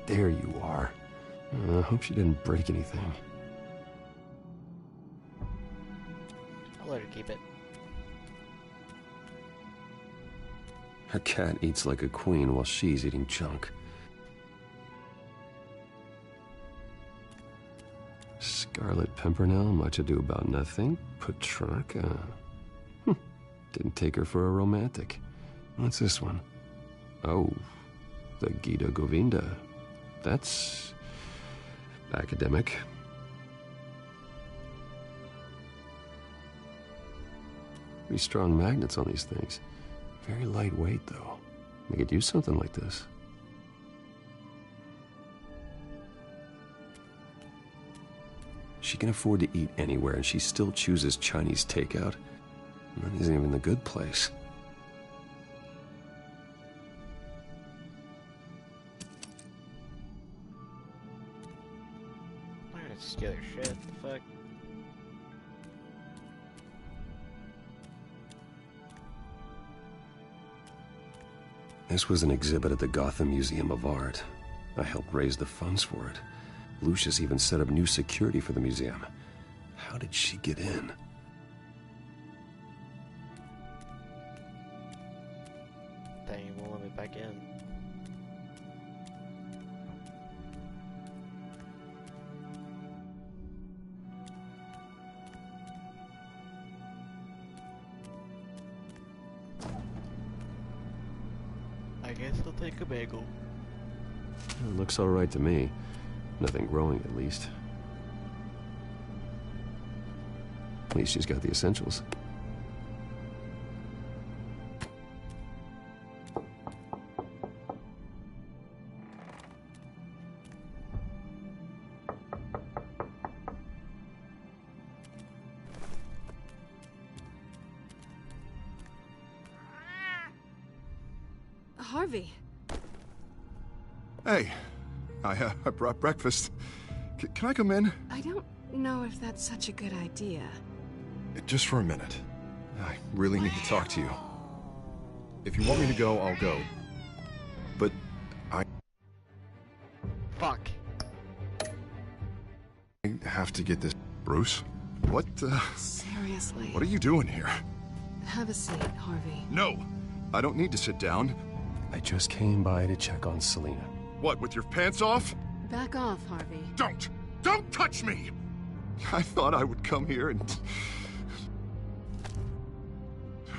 There you are. I hope she didn't break anything. I'll let her keep it. Her cat eats like a queen while she's eating junk. Scarlet Pimpernel, much ado about nothing. Petrarca. Didn't take her for a romantic. What's this one? Oh, the Gita Govinda. That's academic. Pretty strong magnets on these things. Very lightweight, though. They could use something like this. She can afford to eat anywhere, and she still chooses Chinese takeout. That isn't even the good place. I'm gonna steal your shit. The fuck? This was an exhibit at the Gotham Museum of Art. I helped raise the funds for it. Lucius even set up new security for the museum. How did she get in? Dang, you won't let me back in. I guess I'll take a bagel. It looks all right to me. Nothing growing, at least. At least she's got the essentials. Harvey. Hey, I brought breakfast. Can I come in? I don't know if that's such a good idea. Just for a minute. I really need to talk to you. If you want me to go, I'll go. But I Fuck. have to get this. Bruce? What, Seriously. What are you doing here? Have a seat, Harvey. No! I don't need to sit down. I just came by to check on Selina. What, with your pants off? Back off, Harvey. Don't! Don't touch me! I thought I would come here and...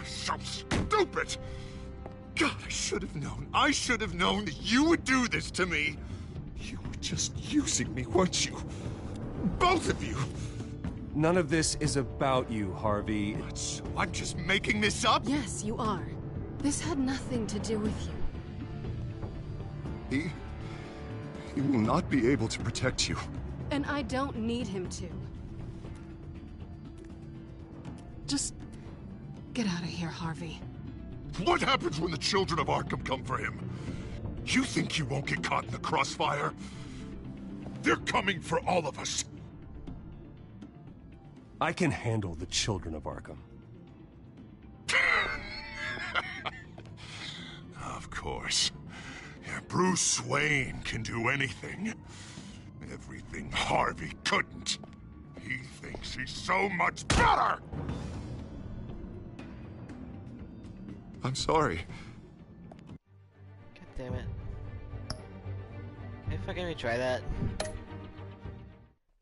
So stupid! God, I should have known. I should have known that you would do this to me. You were just using me, weren't you? Both of you! None of this is about you, Harvey. What, so I'm just making this up? Yes, you are. This had nothing to do with you. He will not be able to protect you. And I don't need him to. Just get out of here, Harvey. What happens when the children of Arkham come for him? You think you won't get caught in the crossfire? They're coming for all of us. I can handle the children of Arkham. Of course. Yeah, Bruce Wayne can do anything. Everything Harvey couldn't. He thinks he's so much better! I'm sorry. God damn it. Can I fucking retry that?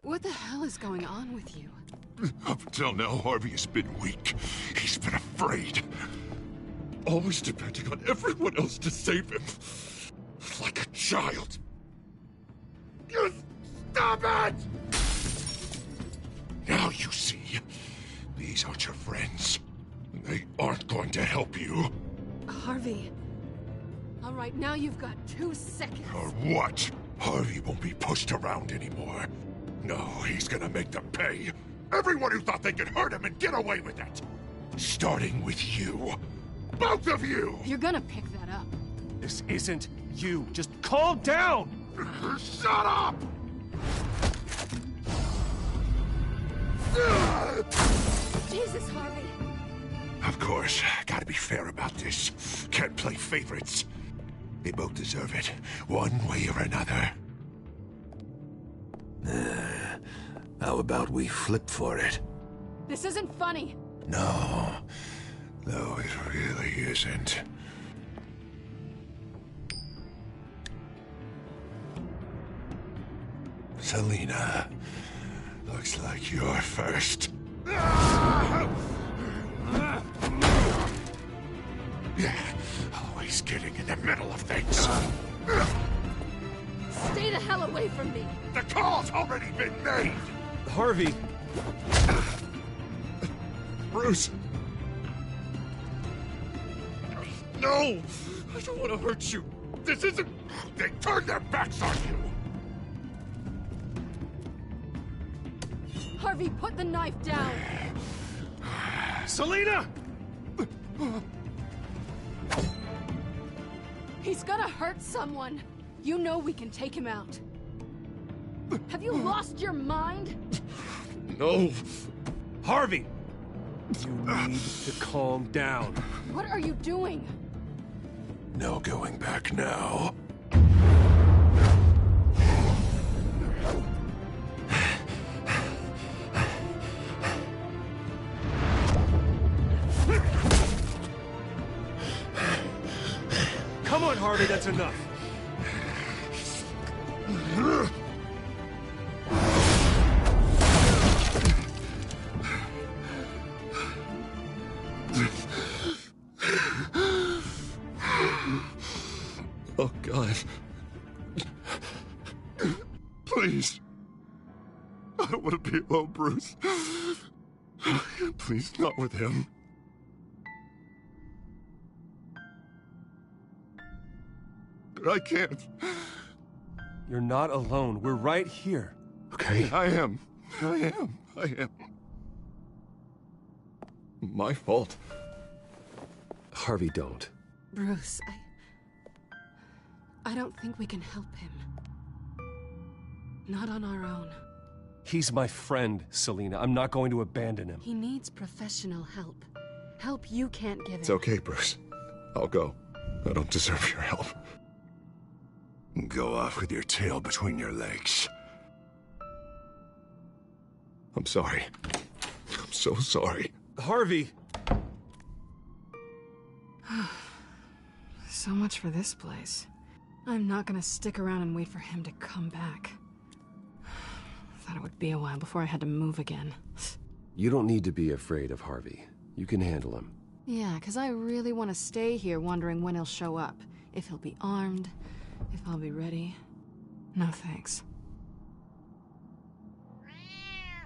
What the hell is going on with you? Up until now, Harvey has been weak. He's been afraid. Always depending on everyone else to save him. Like a child. You stop it! Now you see. These aren't your friends. They aren't going to help you. Harvey. All right, now you've got 2 seconds. Or what? Harvey won't be pushed around anymore. No, he's gonna make them pay. Everyone who thought they could hurt him and get away with it. Starting with you. Both of you! You're gonna pick that up. This isn't you. Just calm down! Shut up! Jesus, Harvey. Of course, gotta be fair about this. Can't play favorites. They both deserve it, one way or another. How about we flip for it? This isn't funny. No, it really isn't. Selina, looks like you're first. Yeah, always getting in the middle of things. Stay the hell away from me. The call's already been made! Harvey! Bruce! No! I don't want to hurt you. This isn't... They turned their backs on you! Harvey, put the knife down. Selina! He's gonna hurt someone. You know we can take him out. Have you lost your mind? No. Harvey! You need to calm down. What are you doing? No going back now. Come on, Harvey, that's enough. Oh, God. Please. I don't want to be alone, Bruce. Please, not with him. But I can't. You're not alone. We're right here. Okay, I am. My fault. Harvey, don't. Bruce, I don't think we can help him. Not on our own. He's my friend, Selina. I'm not going to abandon him. He needs professional help. Help you can't give him. It's okay, Bruce. I'll go. I don't deserve your help. Go off with your tail between your legs. I'm sorry. I'm so sorry. Harvey! So much for this place. I'm not gonna stick around and wait for him to come back. Thought it would be a while before I had to move again. You don't need to be afraid of Harvey. You can handle him. Yeah, 'cause I really want to stay here wondering when he'll show up. If he'll be armed, if I'll be ready. No thanks.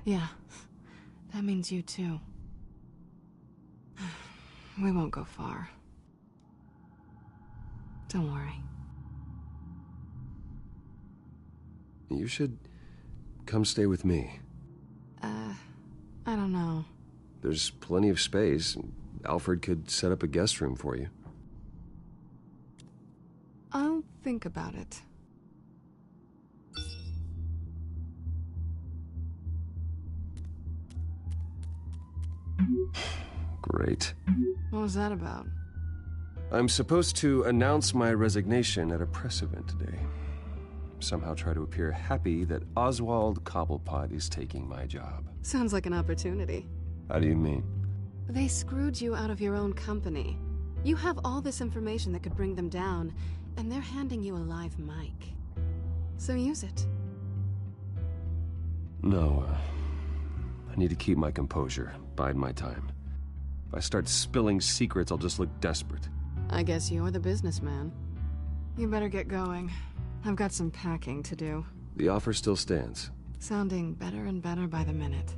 Yeah, that means you too. We won't go far. Don't worry. You should come stay with me. I don't know. There's plenty of space. Alfred could set up a guest room for you. I'll think about it. Great. What was that about? I'm supposed to announce my resignation at a press event today. Somehow try to appear happy that Oswald Cobblepot is taking my job. Sounds like an opportunity. How do you mean? They screwed you out of your own company. You have all this information that could bring them down, and they're handing you a live mic. So use it. No, I need to keep my composure, bide my time. If I start spilling secrets, I'll just look desperate. I guess you're the businessman. You better get going. I've got some packing to do. The offer still stands. Sounding better and better by the minute.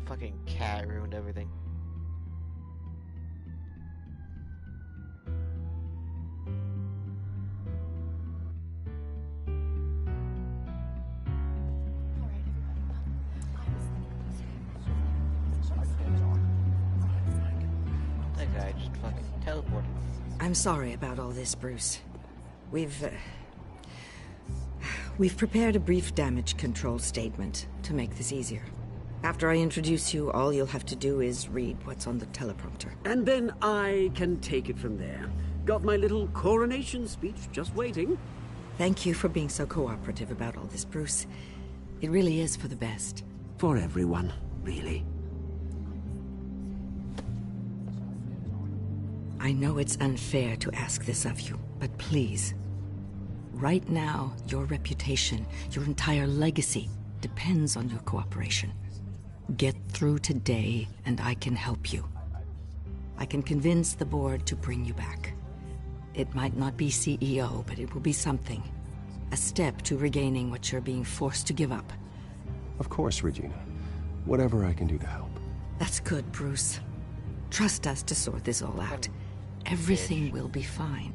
Fucking cat ruined everything. teleported. I'm sorry about all this, Bruce. We've prepared a brief damage control statement to make this easier. After I introduce you, all you'll have to do is read what's on the teleprompter. And then I can take it from there. Got my little coronation speech just waiting. Thank you for being so cooperative about all this, Bruce. It really is for the best. For everyone, really. I know it's unfair to ask this of you, but please. Right now, your reputation, your entire legacy, depends on your cooperation. Get through today, and I can help you. I can convince the board to bring you back. It might not be CEO, but it will be something. A step to regaining what you're being forced to give up. Of course, Regina. Whatever I can do to help. That's good, Bruce. Trust us to sort this all out. Everything will be fine.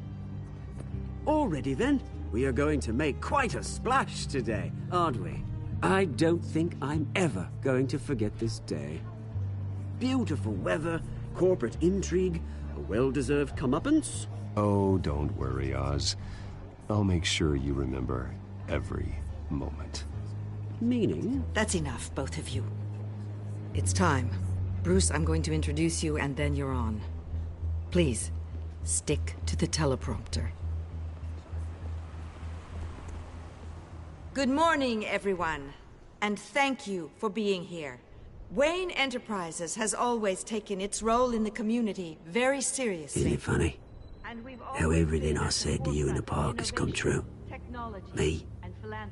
Already then, we are going to make quite a splash today, aren't we? I don't think I'm ever going to forget this day. Beautiful weather, corporate intrigue, a well-deserved comeuppance. Oh, don't worry, Oz. I'll make sure you remember every moment. Meaning? That's enough, both of you. It's time. Bruce, I'm going to introduce you, and then you're on. Please, stick to the teleprompter. Good morning, everyone. And thank you for being here. Wayne Enterprises has always taken its role in the community very seriously. Isn't it funny? How everything I said to you in the park has come true. Me,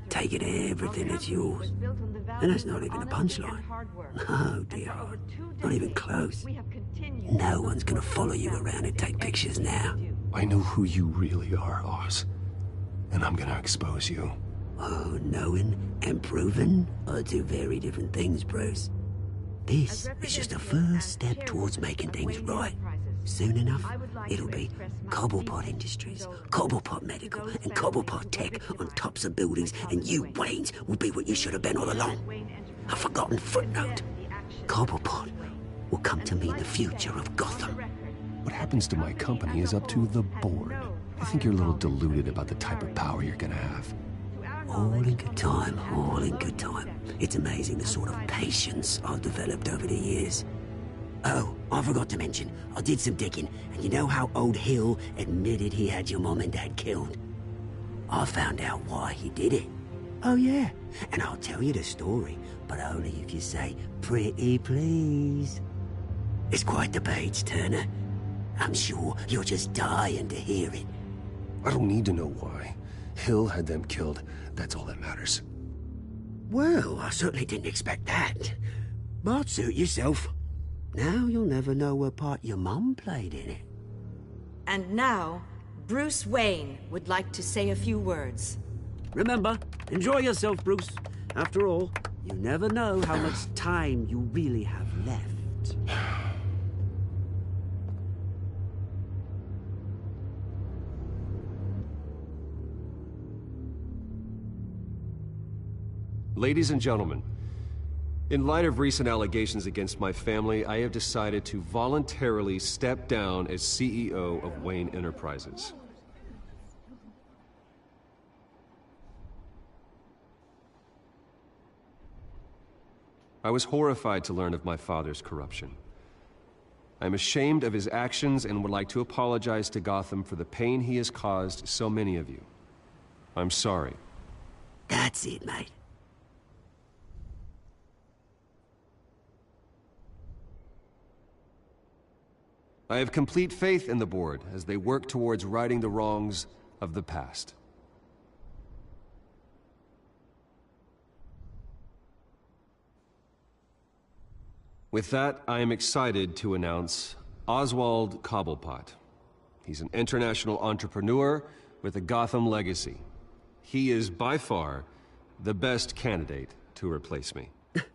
taking everything that's yours. And that's not even a punchline. Oh dear, not even close. No one's gonna follow you around and take pictures now. I know who you really are, Oz. And I'm gonna expose you. Oh, knowing and proving are two very different things, Bruce. This is just a first step towards making things right. Soon enough, it'll be Cobblepot Industries, Cobblepot Medical, and Cobblepot Tech on tops of buildings, and you, Waynes, will be what you should have been all along. A forgotten footnote. Cobblepot will come to mean the future of Gotham. What happens to my company is up to the board. I think you're a little deluded about the type of power you're gonna have. All in good time, all in good time. It's amazing the sort of patience I've developed over the years. Oh, I forgot to mention, I did some digging, and you know how old Hill admitted he had your mom and dad killed? I found out why he did it. Oh yeah, and I'll tell you the story, but only if you say, pretty please. It's quite the page, Turner. I'm sure you're just dying to hear it. I don't need to know why. Hill had them killed. That's all that matters. Well, I certainly didn't expect that. But suit yourself. Now you'll never know what part your mum played in it. And now, Bruce Wayne would like to say a few words. Remember, enjoy yourself, Bruce. After all, you never know how much time you really have left. Ladies and gentlemen, in light of recent allegations against my family, I have decided to voluntarily step down as CEO of Wayne Enterprises. I was horrified to learn of my father's corruption. I am ashamed of his actions and would like to apologize to Gotham for the pain he has caused so many of you. I'm sorry. That's it, mate. I have complete faith in the board as they work towards righting the wrongs of the past. With that, I am excited to announce Oswald Cobblepot. He's an international entrepreneur with a Gotham legacy. He is by far the best candidate to replace me.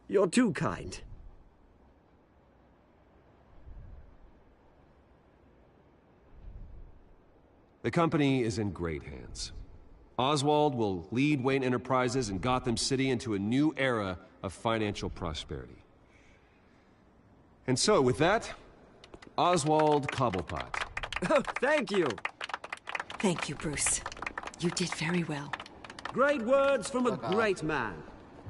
You're too kind. The company is in great hands. Oswald will lead Wayne Enterprises and Gotham City into a new era of financial prosperity. And so, with that, Oswald Cobblepot, Oh, thank you. Thank you, Bruce. You did very well. Great words from a great man.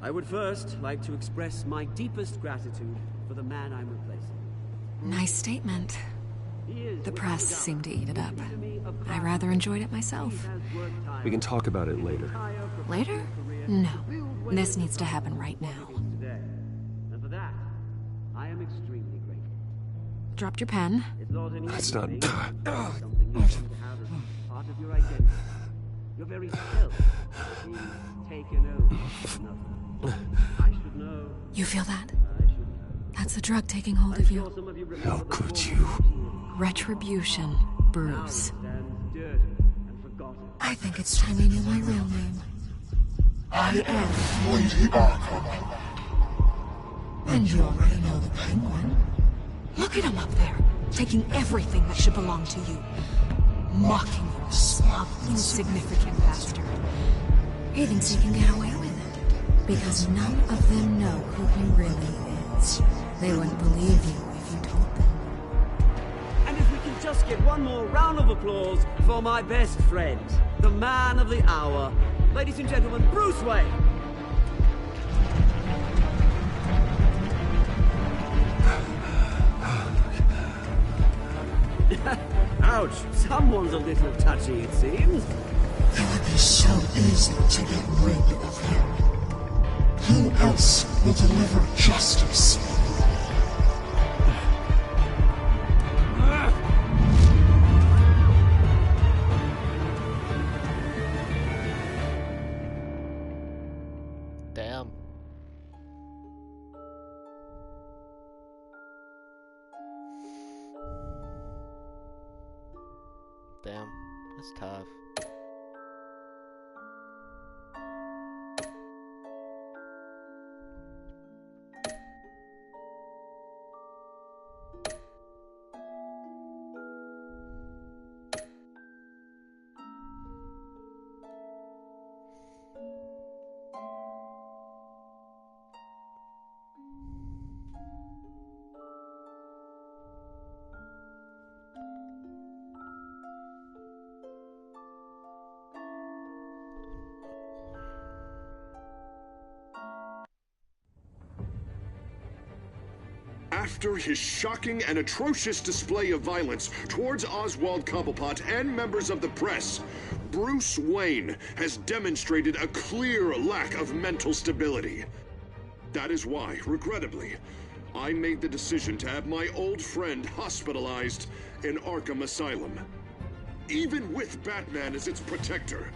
I would first like to express my deepest gratitude for the man I'm replacing. Nice statement. The press seemed to eat it up. I rather enjoyed it myself. We can talk about it later. Later? No. This needs to happen right now. And for that, I am extremely grateful. Dropped your pen. That's not... Something you want to have as part of your identity. Your very self being taken over by another. I should know. You feel that? That's the drug taking hold of you. How could you? Retribution, Bruce. I think it's time you knew my real name. I am Lady Arkham. And you already know the Penguin. Look at him up there, taking everything that should belong to you. Mocking you, smug, insignificant bastard. He thinks he can get away with it. Because none of them know who he really is. They wouldn't believe you if you told them. And if we can just get one more round of applause for my best friend, the man of the hour, ladies and gentlemen, Bruce Wayne. Ouch, someone's a little touchy, it seems. It would be so easy to get rid of him. Who else will deliver justice? Damn. Damn, that's tough. After his shocking and atrocious display of violence towards Oswald Cobblepot and members of the press, Bruce Wayne has demonstrated a clear lack of mental stability. That is why, regrettably, I made the decision to have my old friend hospitalized in Arkham Asylum. Even with Batman as its protector,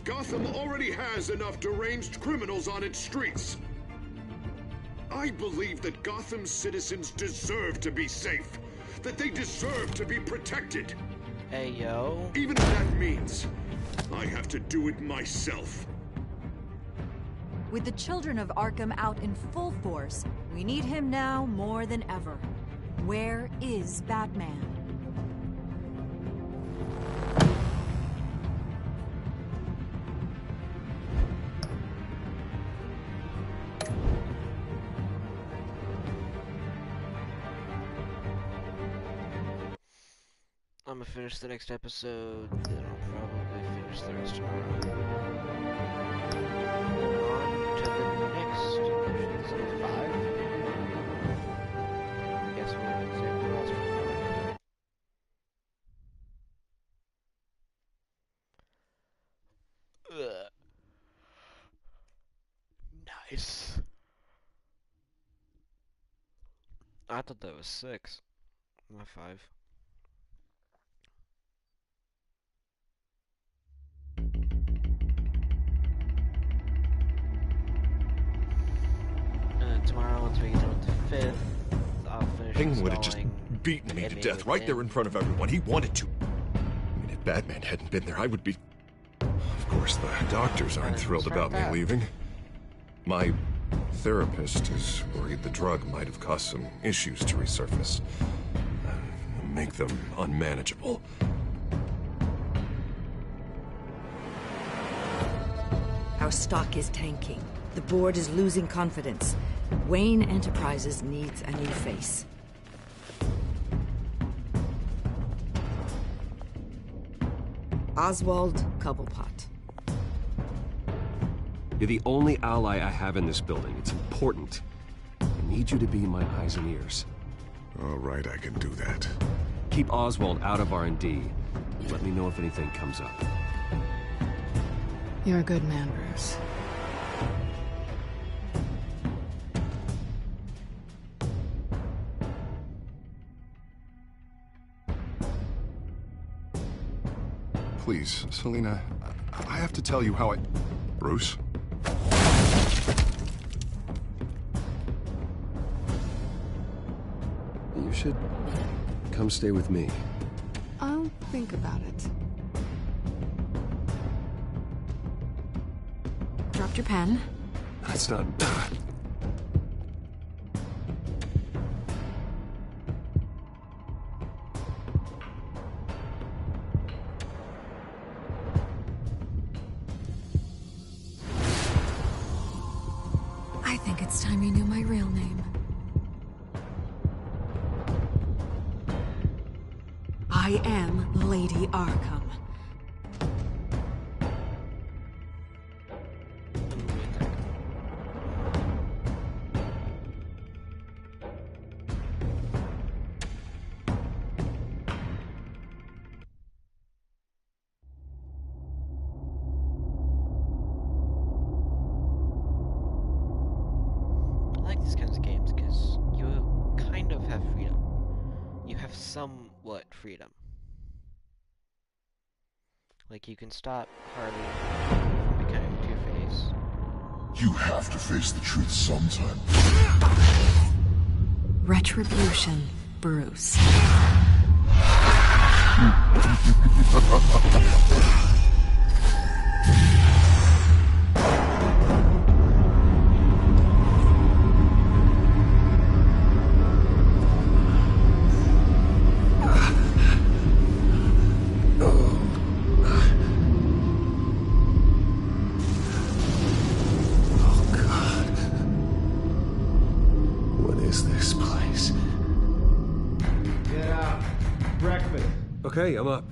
Gotham already has enough deranged criminals on its streets. I believe that Gotham's citizens deserve to be safe, that they deserve to be protected. Hey, yo. Even if that means I have to do it myself. With the children of Arkham out in full force, we need him now more than ever. Where is Batman? I'm gonna finish the next episode, then I'll probably finish the rest tomorrow. On to the next episode, 5. I guess we're gonna save the rest for tomorrow. Nice. I thought that was 6. Not 5. Tomorrow, once we get done with the 5th, I'll finish Penguin would have just installing beaten me to Ending death with right there him. in front of everyone. He wanted to. I mean, if Batman hadn't been there, I would be... Of course, the doctors aren't thrilled about me leaving. My therapist is worried the drug might have caused some issues to resurface. Make them unmanageable. Our stock is tanking. The board is losing confidence. Wayne Enterprises needs a new face. Oswald Cobblepot. You're the only ally I have in this building. It's important. I need you to be my eyes and ears. All right, I can do that. Keep Oswald out of R&D. Let me know if anything comes up. You're a good man, Bruce. Please, Selina, I have to tell you how I... Bruce? You should come stay with me. I'll think about it. Dropped your pen. That's not... I think it's time you knew my real name. I am Lady Arkham. I like these kinds of games because you kind of have freedom. You have somewhat freedom. Like, you can stop Harvey from becoming Two-Face. You have to face the truth sometime. Retribution, Bruce. Okay, I'm up.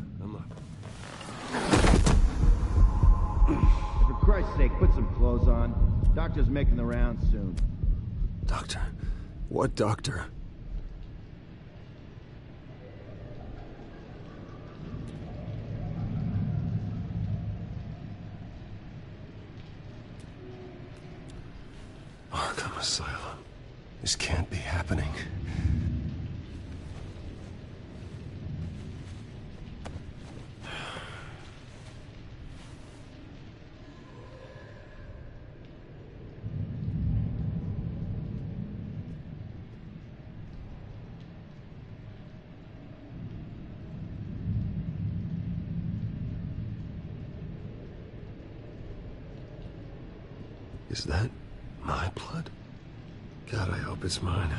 For Christ's sake, put some clothes on. Doctor's making the rounds soon. Doctor? What doctor? Arkham Asylum. This can't be happening. Is that my blood? God, I hope it's mine.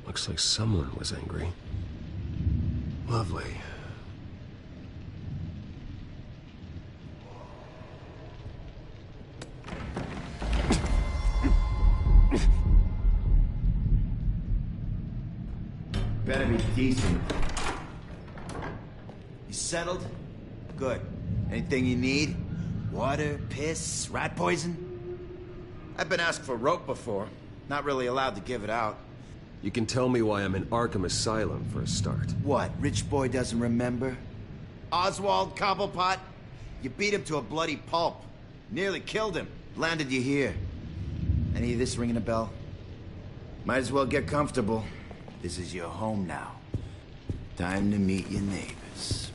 Looks like someone was angry. Lovely. Better be decent. You settled? Good. Anything you need? Water, piss, rat poison? I've been asked for rope before. Not really allowed to give it out. You can tell me why I'm in Arkham Asylum for a start. What, rich boy doesn't remember? Oswald Cobblepot? You beat him to a bloody pulp. Nearly killed him. Landed you here. Any of this ringing a bell? Might as well get comfortable. This is your home now. Time to meet your neighbors.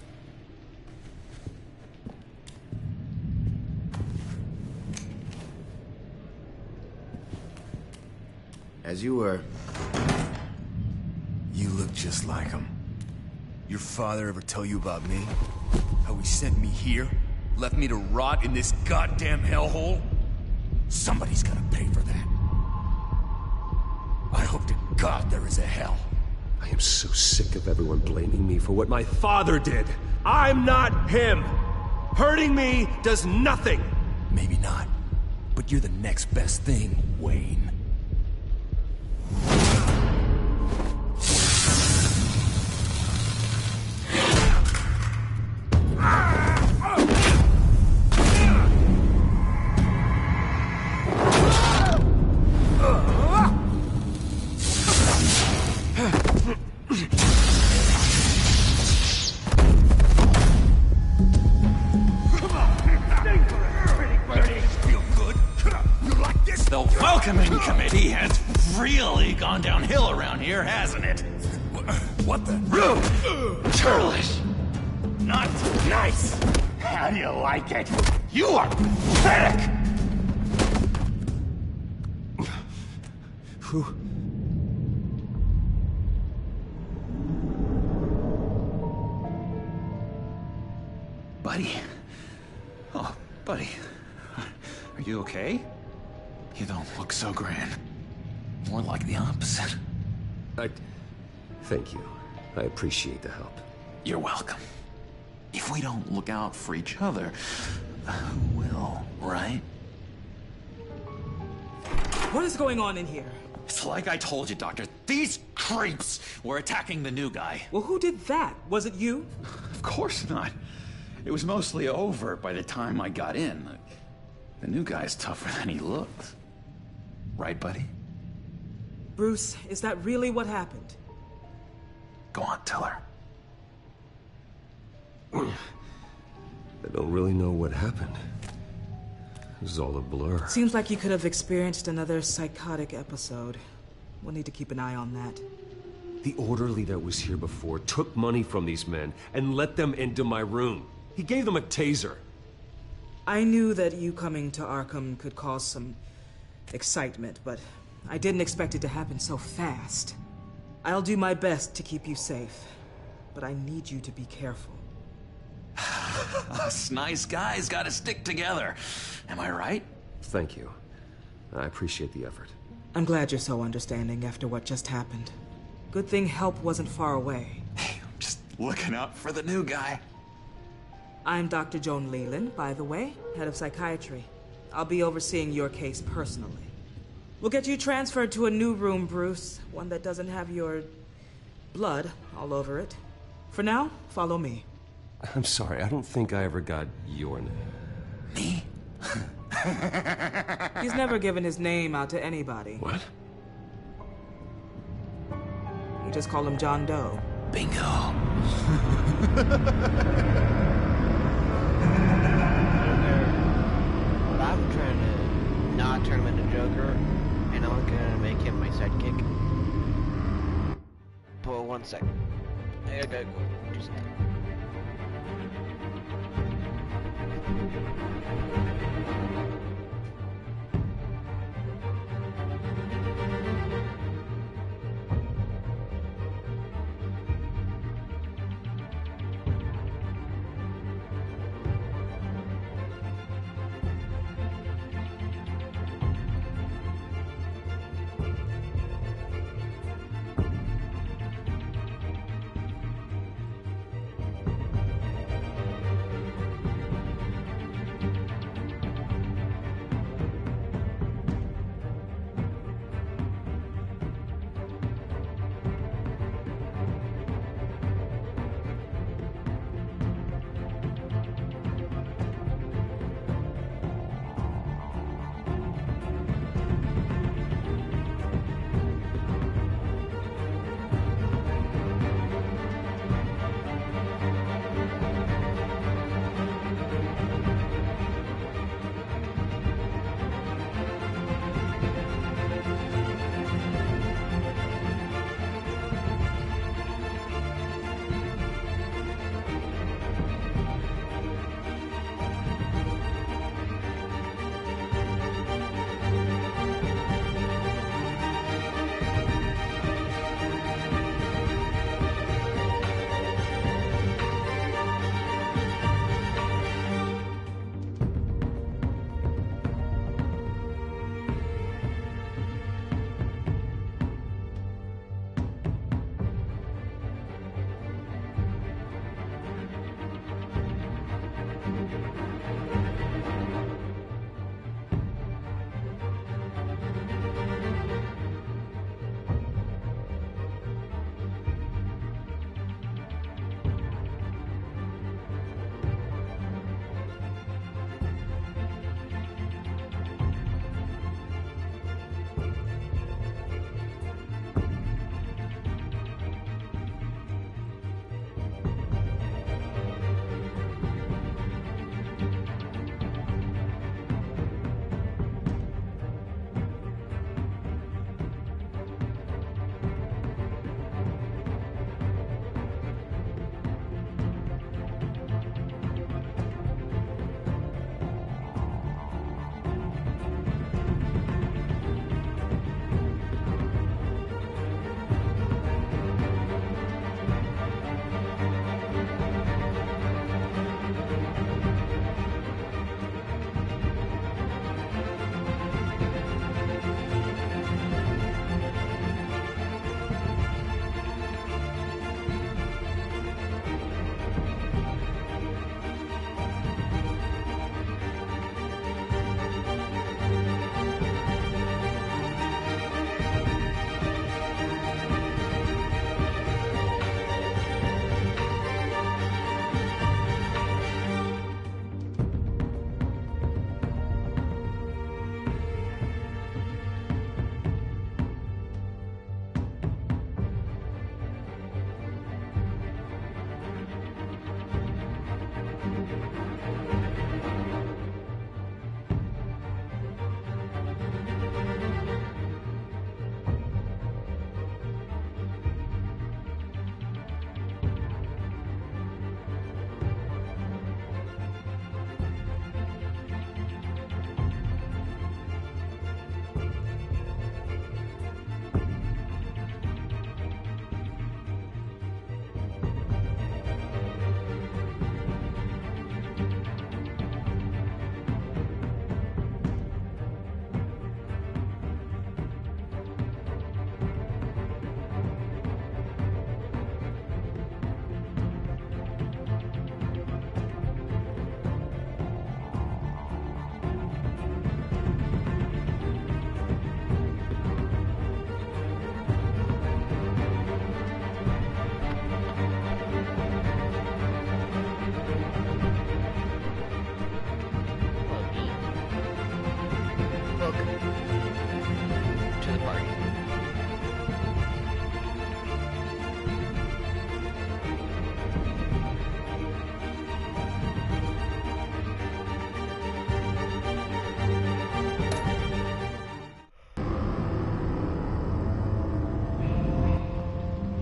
As you were. You look just like him. Your father ever tell you about me? How he sent me here? Left me to rot in this goddamn hellhole? Somebody's gonna pay for that. I hope to God there is a hell. I am so sick of everyone blaming me for what my father did. I'm not him! Hurting me does nothing! Maybe not, but you're the next best thing, Wayne. Welcoming committee has really gone downhill around here, hasn't it? What the? Rude! Churlish! Not nice! How do you like it? You are pathetic! Who? Buddy. Oh, buddy. Are you okay? You don't look so grand. More like the opposite. Thank you. I appreciate the help. You're welcome. If we don't look out for each other, who will, right? What is going on in here? It's like I told you, Doctor. These creeps were attacking the new guy. Well, who did that? Was it you? Of course not. It was mostly over by the time I got in. The new guy's tougher than he looks. Right, buddy? Bruce, is that really what happened? Go on, tell her. I don't really know what happened. It was all a blur. Seems like you could have experienced another psychotic episode. We'll need to keep an eye on that. The orderly that was here before took money from these men and let them into my room. He gave them a taser. I knew that you coming to Arkham could cause some excitement, but I didn't expect it to happen so fast. I'll do my best to keep you safe, but I need you to be careful. Us nice guys gotta stick together. Am I right? Thank you. I appreciate the effort. I'm glad you're so understanding after what just happened. Good thing help wasn't far away. Hey, I'm just looking out for the new guy. I'm Dr. Joan Leland, by the way, head of psychiatry. I'll be overseeing your case personally. We'll get you transferred to a new room, Bruce. One that doesn't have your blood all over it. For now, follow me. I'm sorry, I don't think I ever got your name. Me? He's never given his name out to anybody. What? We just call him John Doe. Bingo. But I'm trying to not turn him into Joker, and I'm gonna make him my sidekick. But 1 second. I gotta go do something.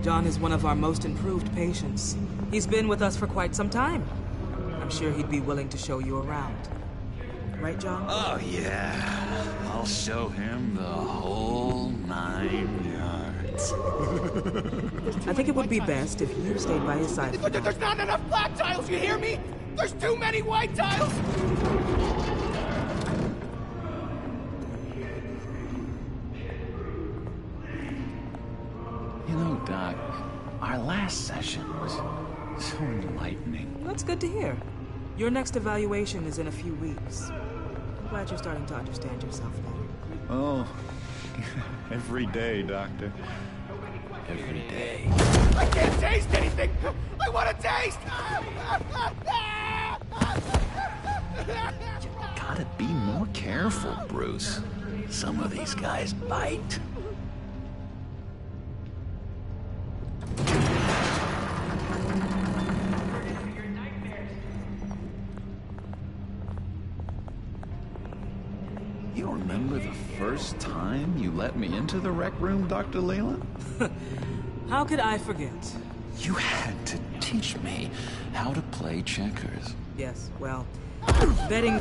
John is one of our most improved patients. He's been with us for quite some time. I'm sure he'd be willing to show you around. Right, John? Oh, yeah. I'll show him the whole 9 yards. I think it would be best if you stayed by his side. There's not enough black tiles, you hear me? There's too many white tiles! You know, Doc, our last session was so enlightening. That's good to hear. Your next evaluation is in a few weeks. I'm glad you're starting to understand yourself better. Oh, every day, Doctor. Every day. I can't taste anything! I want to taste! You gotta be more careful, Bruce. Some of these guys bite. You remember the first time you let me into the rec room, Dr. Leland? How could I forget? You had to teach me how to play checkers. Yes, well, betting...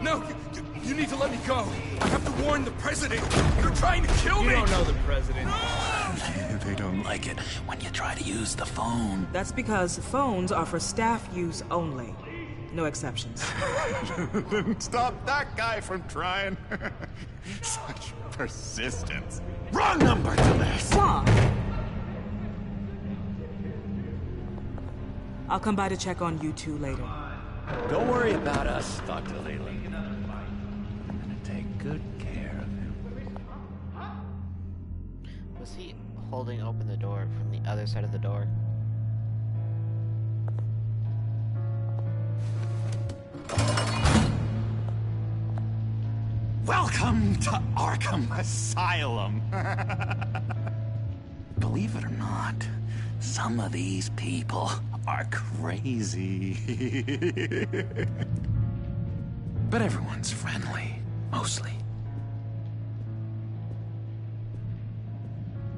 No, you need to let me go. I have to warn the president. You're trying to kill me. You don't know the president. They don't like it when you try to use the phone. That's because phones are for staff use only. No exceptions. Stop that guy from trying. Such persistence. Wrong number to this. Stop! I'll come by to check on you two later. Don't worry about us, Dr. Leland. I'm gonna take good care of him. Was he holding open the door from the other side of the door? Welcome to Arkham Asylum. Believe it or not, some of these people are crazy. But everyone's friendly, mostly.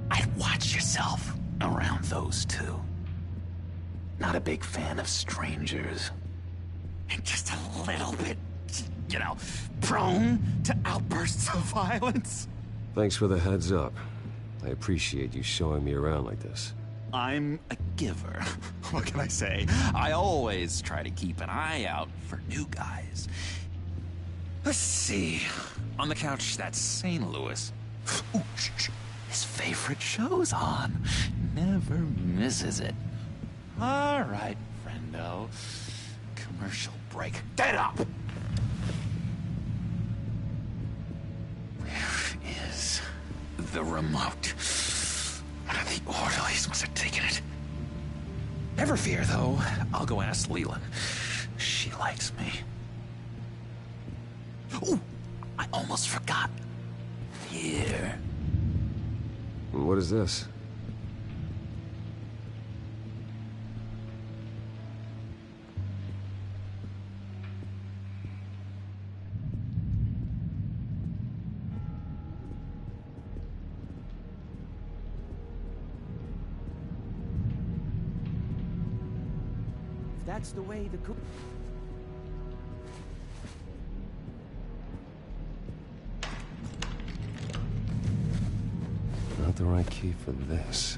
I'd watch yourself around those two. Not a big fan of strangers. And just a little bit, you know, prone to outbursts of violence. Thanks for the heads up. I appreciate you showing me around like this. I'm a giver. What can I say? I always try to keep an eye out for new guys. Let's see. On the couch, that's St. Louis. Ooh, his favorite show's on. Never misses it. All right, friendo. Commercial break. Get up! Where is the remote? One of the orderlies must have taken it. Never fear, though. I'll go ask Leland. She likes me. Ooh, I almost forgot. Here. What is this? That's the way the cook. Not the right key for this.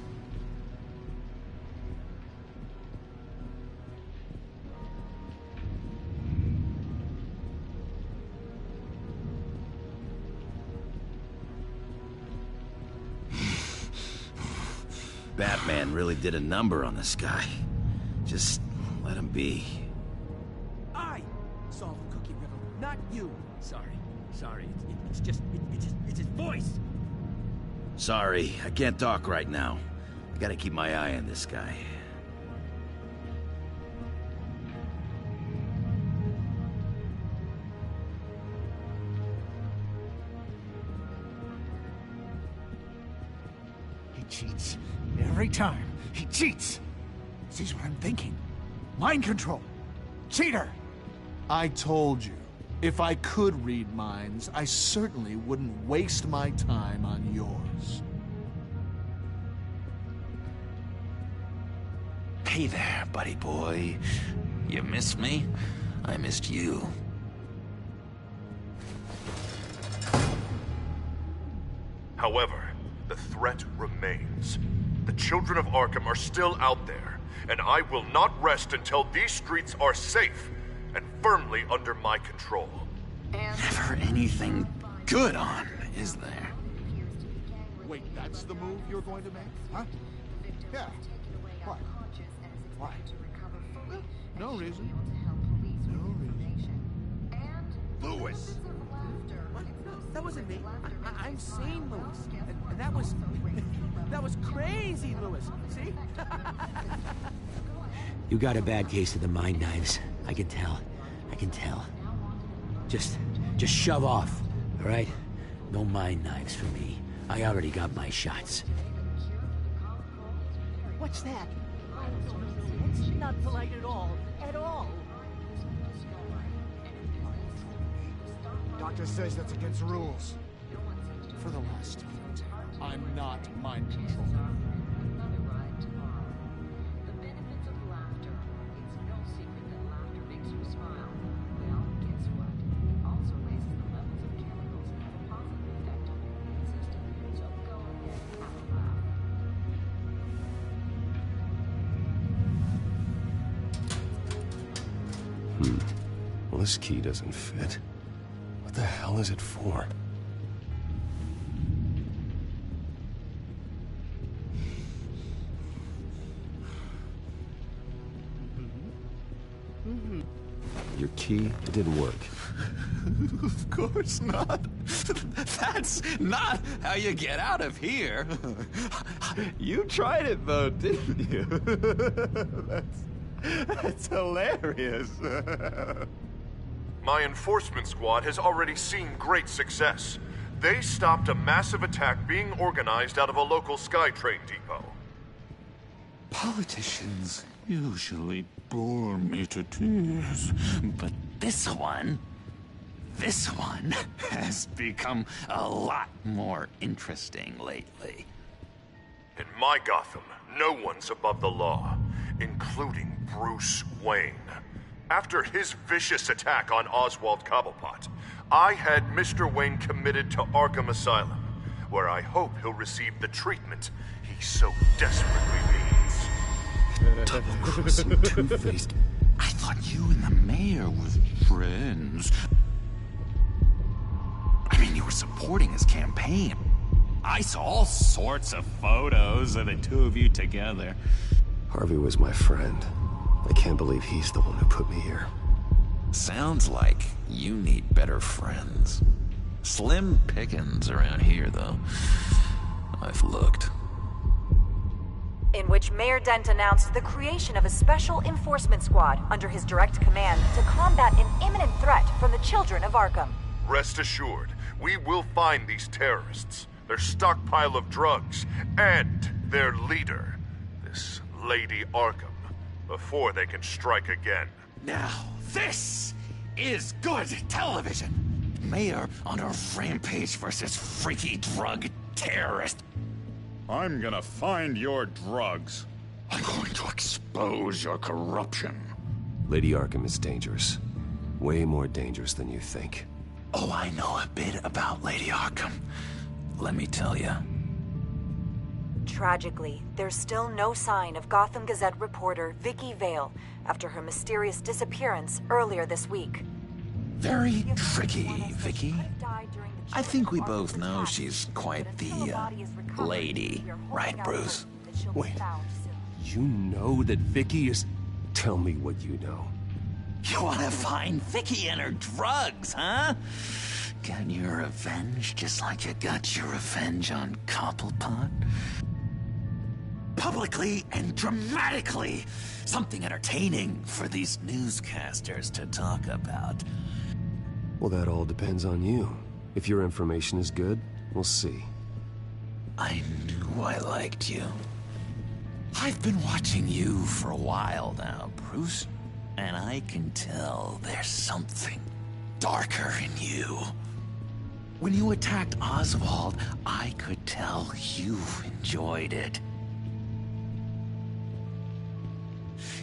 Batman really did a number on this guy. Just let him be. I solved the cookie riddle, not you. Sorry. It's his voice. Sorry, I can't talk right now. I gotta keep my eye on this guy. He cheats. Every time. He cheats. Sees what I'm thinking. Mind control. Cheater. I told you. If I could read minds, I certainly wouldn't waste my time on yours. Hey there, buddy boy. You missed me? I missed you. However, the threat remains. The children of Arkham are still out there, and I will not rest until these streets are safe and firmly under my control. Never anything good on, is there? Wait, that's the move you're going to make? Huh? Yeah. Why? Why? Well, no reason. No reason. Lewis! What? That wasn't me. I'm sane, Lewis. And that was... that was crazy, Lewis. See? You got a bad case of the mind knives. I can tell. I can tell. Just shove off, all right? No mind knives for me. I already got my shots. What's that? It's not polite at all. At all. Doctor says that's against the rules. For the last time, I'm not mind controlled. Well, this key doesn't fit. What the hell is it for? Your key, it didn't work. Of course not. That's not how you get out of here. You tried it though, didn't you? That's hilarious. My enforcement squad has already seen great success. They stopped a massive attack being organized out of a local SkyTrain depot. Politicians usually bore me to tears, but this one has become a lot more interesting lately. In my Gotham, no one's above the law, including Bruce Wayne. After his vicious attack on Oswald Cobblepot, I had Mr. Wayne committed to Arkham Asylum, where I hope he'll receive the treatment he so desperately needs. Double-crossing two-faced. I thought you and the mayor were friends. I mean, you were supporting his campaign. I saw all sorts of photos of the two of you together. Harvey was my friend. I can't believe he's the one who put me here. Sounds like you need better friends. Slim pickings around here, though. I've looked. In which Mayor Dent announced the creation of a special enforcement squad under his direct command to combat an imminent threat from the children of Arkham. Rest assured, we will find these terrorists, their stockpile of drugs, and their leader, this Lady Arkham, before they can strike again. Now, this is good television. Mayor on a rampage versus freaky drug terrorist. I'm gonna find your drugs. I'm going to expose your corruption. Lady Arkham is dangerous. Way more dangerous than you think. Oh, I know a bit about Lady Arkham. Let me tell you. Tragically, there's still no sign of Gotham Gazette reporter Vicky Vale after her mysterious disappearance earlier this week. Very tricky, Vicky. I think we both know she's quite the, lady, right, Bruce? Wait, you know that Vicky is... Tell me what you know. You wanna find Vicky and her drugs, huh? Get your revenge just like you got your revenge on Cobblepot? Publicly and dramatically! Something entertaining for these newscasters to talk about. Well, that all depends on you. If your information is good, we'll see. I knew I liked you. I've been watching you for a while now, Bruce. And I can tell there's something darker in you. When you attacked Oswald, I could tell you enjoyed it.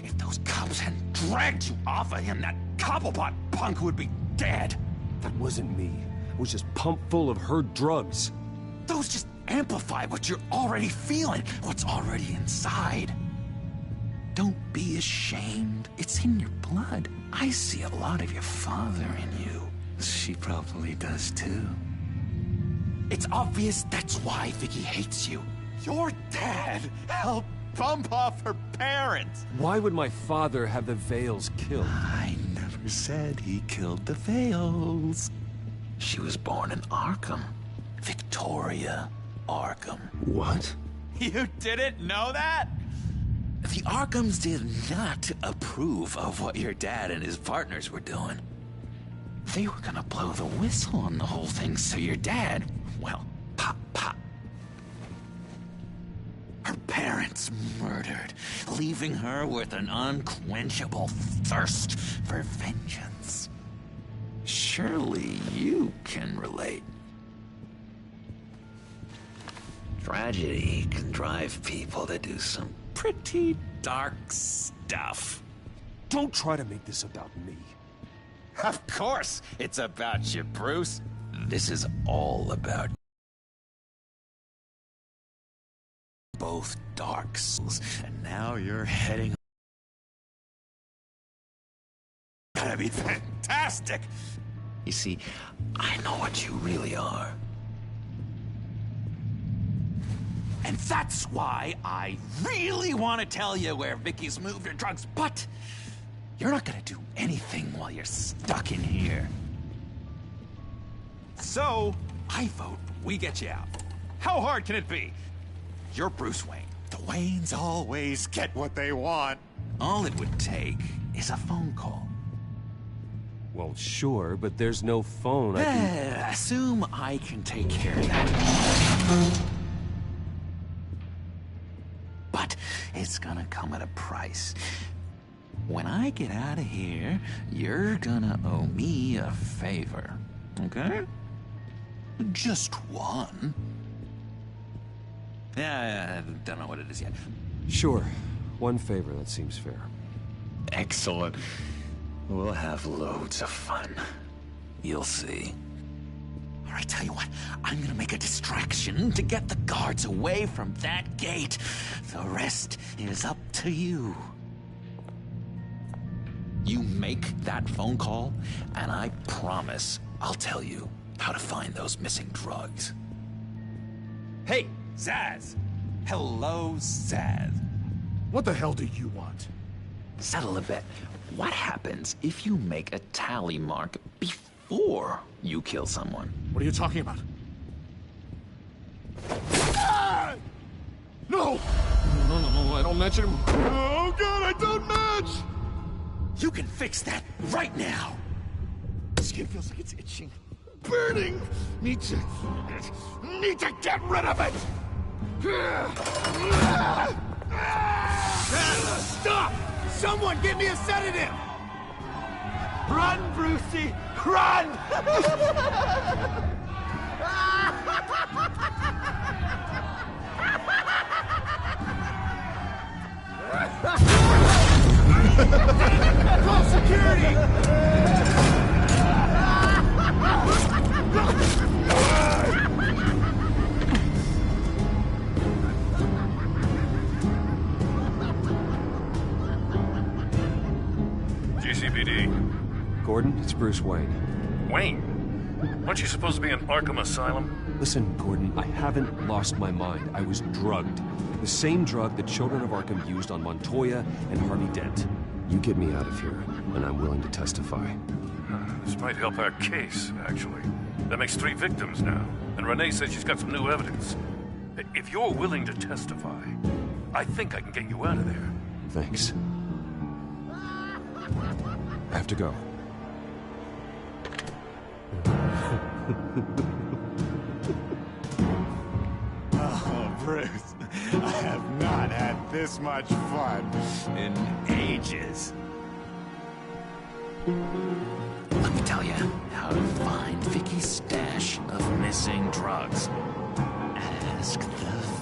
If those cops hadn't dragged you off of him, that Cobblepot punk would be dead. That wasn't me. It was just pumped full of her drugs. Those just amplify what you're already feeling, what's already inside. Don't be ashamed. It's in your blood. I see a lot of your father in you. She probably does too. It's obvious that's why Vicky hates you. Your dad helped bump off her parents. Why would my father have the Vales killed? I never said he killed the Vales. She was born in Arkham. Victoria Arkham. What? You didn't know that? The Arkhams did not approve of what your dad and his partners were doing. They were gonna blow the whistle on the whole thing, so your dad, well, pop. Her parents murdered, leaving her with an unquenchable thirst for vengeance. Surely you can relate. Tragedy can drive people to do some pretty dark stuff. Don't try to make this about me. Of course it's about you, Bruce. This is all about both dark souls, and now you're heading... Gotta be fantastic! You see, I know what you really are. And that's why I really want to tell you where Vicky's moved her drugs, but you're not gonna do anything while you're stuck in here. So, I vote we get you out. How hard can it be? You're Bruce Wayne. The Waynes always get what they want. All it would take is a phone call. Well, sure, but there's no phone. I can... Assume I can take care of that. But it's gonna come at a price. When I get out of here, you're gonna owe me a favor, okay? Just one. Yeah, I don't know what it is yet. Sure. One favor, that seems fair. Excellent. We'll have loads of fun. You'll see. All right, tell you what. I'm gonna make a distraction to get the guards away from that gate. The rest is up to you. You make that phone call, and I promise I'll tell you how to find those missing drugs. Hey, Zaz! Hello, Zaz. What the hell do you want? Settle a bit. What happens if you make a tally mark before you kill someone? What are you talking about? Ah! No! No, I don't match him. Oh, God, I don't match! You can fix that right now! Skin feels like it's itching. Burning! Need to get rid of it! Stop! Someone get me a sedative! Run, Brucey! Run! Call security! GCPD. Gordon, it's Bruce Wayne. Wayne? Aren't you supposed to be in Arkham Asylum? Listen, Gordon, I haven't lost my mind. I was drugged. The same drug the children of Arkham used on Montoya and Harvey Dent. You get me out of here, and I'm willing to testify. This might help our case, actually. That makes 3 victims now, and Renee says she's got some new evidence. If you're willing to testify, I think I can get you out of there. Thanks. I have to go. Oh, Bruce, I have not had this much fun in ages. me tell you how to find Vicky's stash of missing drugs. Ask the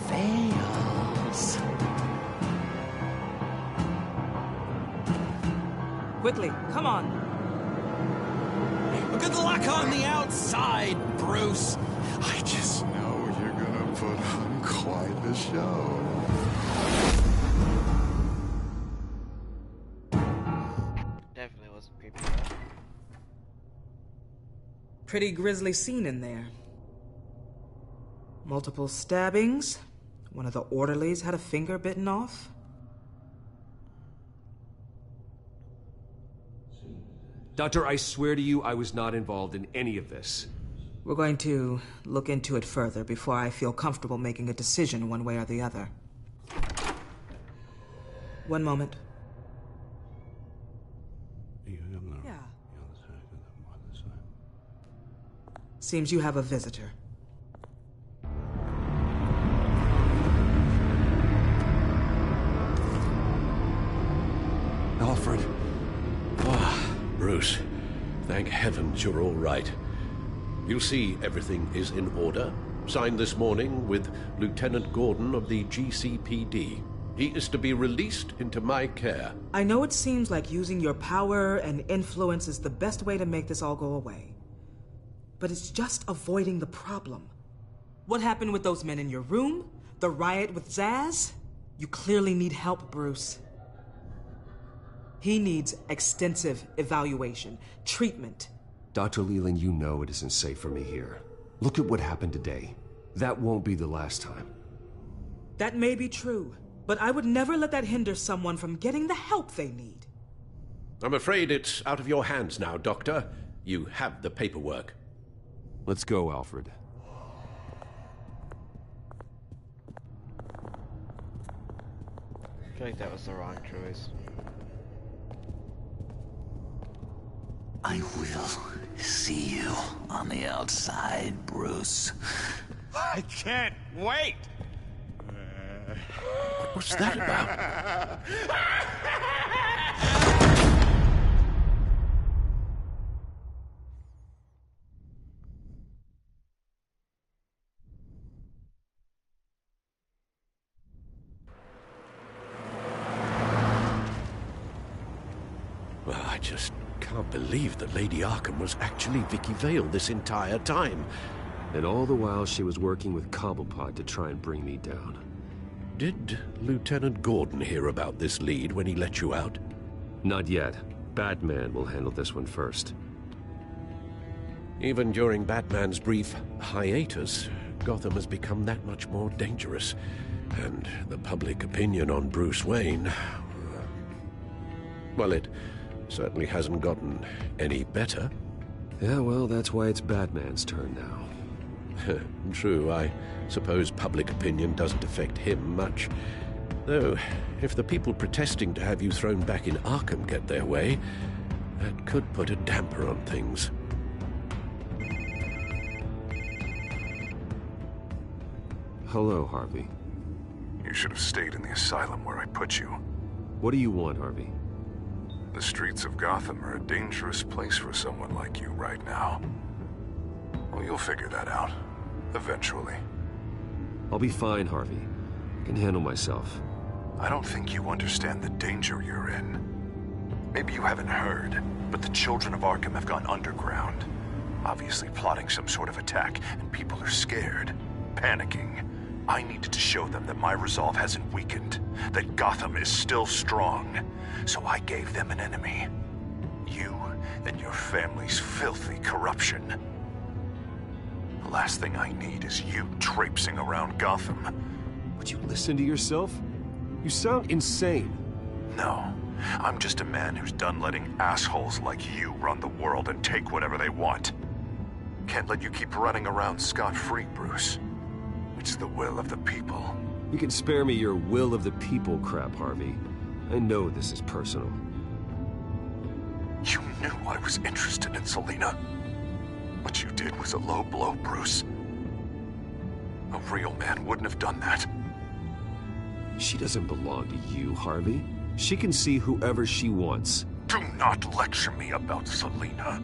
Fails. Quickly, come on. Good luck on the outside, Bruce. I just know you're gonna put on quite the show. Definitely wasn't creepy enough. Pretty grisly scene in there. Multiple stabbings. One of the orderlies had a finger bitten off. Doctor, I swear to you I was not involved in any of this. We're going to look into it further before I feel comfortable making a decision one way or the other. One moment. Yeah. Seems you have a visitor. Alfred. Bruce, thank heavens you're all right. You see, everything is in order. Signed this morning with Lieutenant Gordon of the GCPD. He is to be released into my care. I know it seems like using your power and influence is the best way to make this all go away. But it's just avoiding the problem. What happened with those men in your room? The riot with Zaz? You clearly need help, Bruce. He needs extensive evaluation, treatment. Dr. Leland, you know it isn't safe for me here. Look at what happened today. That won't be the last time. That may be true, but I would never let that hinder someone from getting the help they need. I'm afraid it's out of your hands now, Doctor. You have the paperwork. Let's go, Alfred. I feel like that was the wrong choice. I will see you on the outside, Bruce. I can't wait! What's that about? Well, I just can't believe that Lady Arkham was actually Vicky Vale this entire time. And all the while she was working with Cobblepot to try and bring me down. Did Lieutenant Gordon hear about this lead when he let you out? Not yet. Batman will handle this one first. Even during Batman's brief hiatus, Gotham has become that much more dangerous. And the public opinion on Bruce Wayne... well, it certainly hasn't gotten any better. Yeah, well, that's why it's Batman's turn now. True, I suppose public opinion doesn't affect him much. Though, if the people protesting to have you thrown back in Arkham get their way, that could put a damper on things. Hello, Harvey. You should have stayed in the asylum where I put you. What do you want, Harvey? The streets of Gotham are a dangerous place for someone like you right now. Well, you'll figure that out. Eventually. I'll be fine, Harvey. I can handle myself. I don't think you understand the danger you're in. Maybe you haven't heard, but the children of Arkham have gone underground. Obviously plotting some sort of attack, and people are scared, panicking. I needed to show them that my resolve hasn't weakened, that Gotham is still strong. So I gave them an enemy. You and your family's filthy corruption. The last thing I need is you traipsing around Gotham. Would you listen to yourself? You sound insane. No, I'm just a man who's done letting assholes like you run the world and take whatever they want. Can't let you keep running around scot-free, Bruce. It's the will of the people. You can spare me your will of the people crap, Harvey. I know this is personal. You knew I was interested in Selina. What you did was a low blow, Bruce. A real man wouldn't have done that. She doesn't belong to you, Harvey. She can see whoever she wants. Do not lecture me about Selina.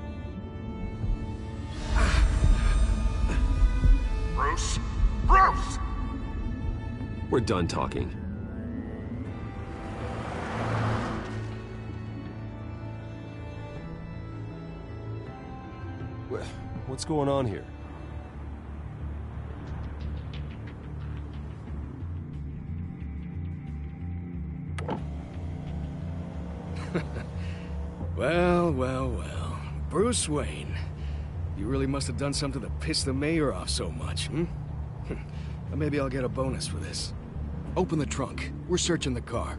Bruce! Bruce! We're done talking. What's going on here? Well. Bruce Wayne. You really must have done something to piss the mayor off so much, hmm? Well, maybe I'll get a bonus for this. Open the trunk. We're searching the car.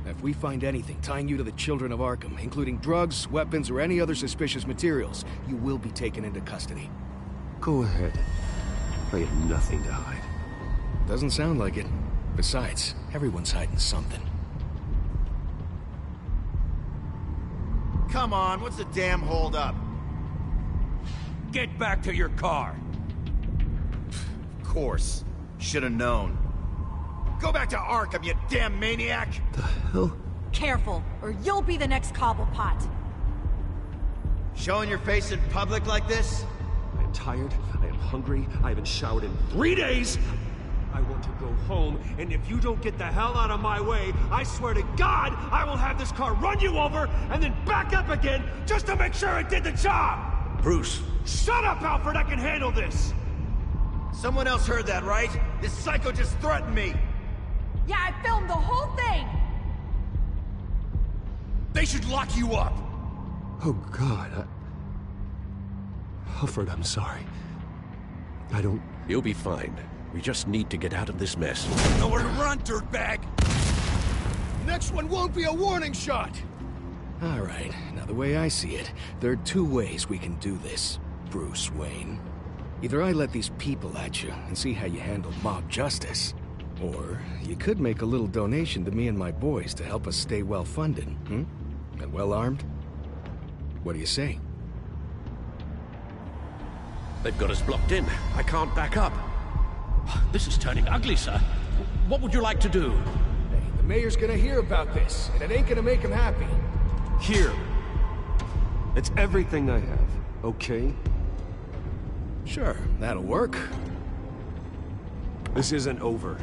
If we find anything tying you to the children of Arkham, including drugs, weapons, or any other suspicious materials, you will be taken into custody. Go ahead. I have nothing to hide. Doesn't sound like it. Besides, everyone's hiding something. Come on, what's the damn holdup? Get back to your car. Of course. Should have known. Go back to Arkham, you damn maniac! The hell? Careful, or you'll be the next Cobblepot. Showing your face in public like this? I am tired, I am hungry, I haven't showered in 3 days! I want to go home, and if you don't get the hell out of my way, I swear to God, I will have this car run you over, and then back up again, just to make sure it did the job! Bruce! Shut up, Alfred, I can handle this! Someone else heard that, right? This psycho just threatened me! Yeah, I filmed the whole thing! They should lock you up! Oh, God, Alfred, I'm sorry. I don't... You'll be fine. We just need to get out of this mess. Nowhere to run, dirtbag! Next one won't be a warning shot! All right, now the way I see it, there are 2 ways we can do this, Bruce Wayne. Either I let these people at you and see how you handle mob justice, or you could make a little donation to me and my boys to help us stay well-funded, hmm? And well-armed? What do you say? They've got us blocked in. I can't back up. This is turning ugly, sir. What would you like to do? Hey, the mayor's gonna hear about this, and it ain't gonna make him happy. Here. It's everything I have, okay? Sure, that'll work. This isn't over.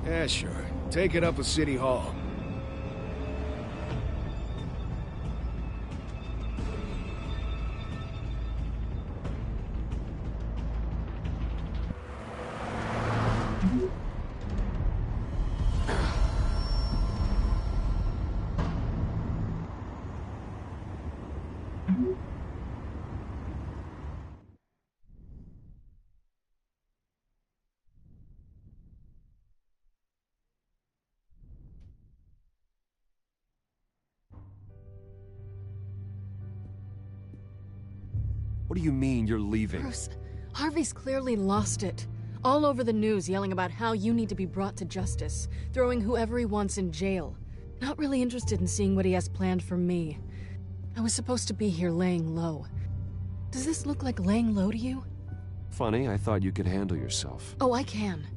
Yeah, sure. Take it up with City Hall. What do you mean you're leaving? Bruce, Harvey's clearly lost it. All over the news yelling about how you need to be brought to justice, throwing whoever he wants in jail. Not really interested in seeing what he has planned for me. I was supposed to be here laying low. Does this look like laying low to you? Funny, I thought you could handle yourself. Oh, I can.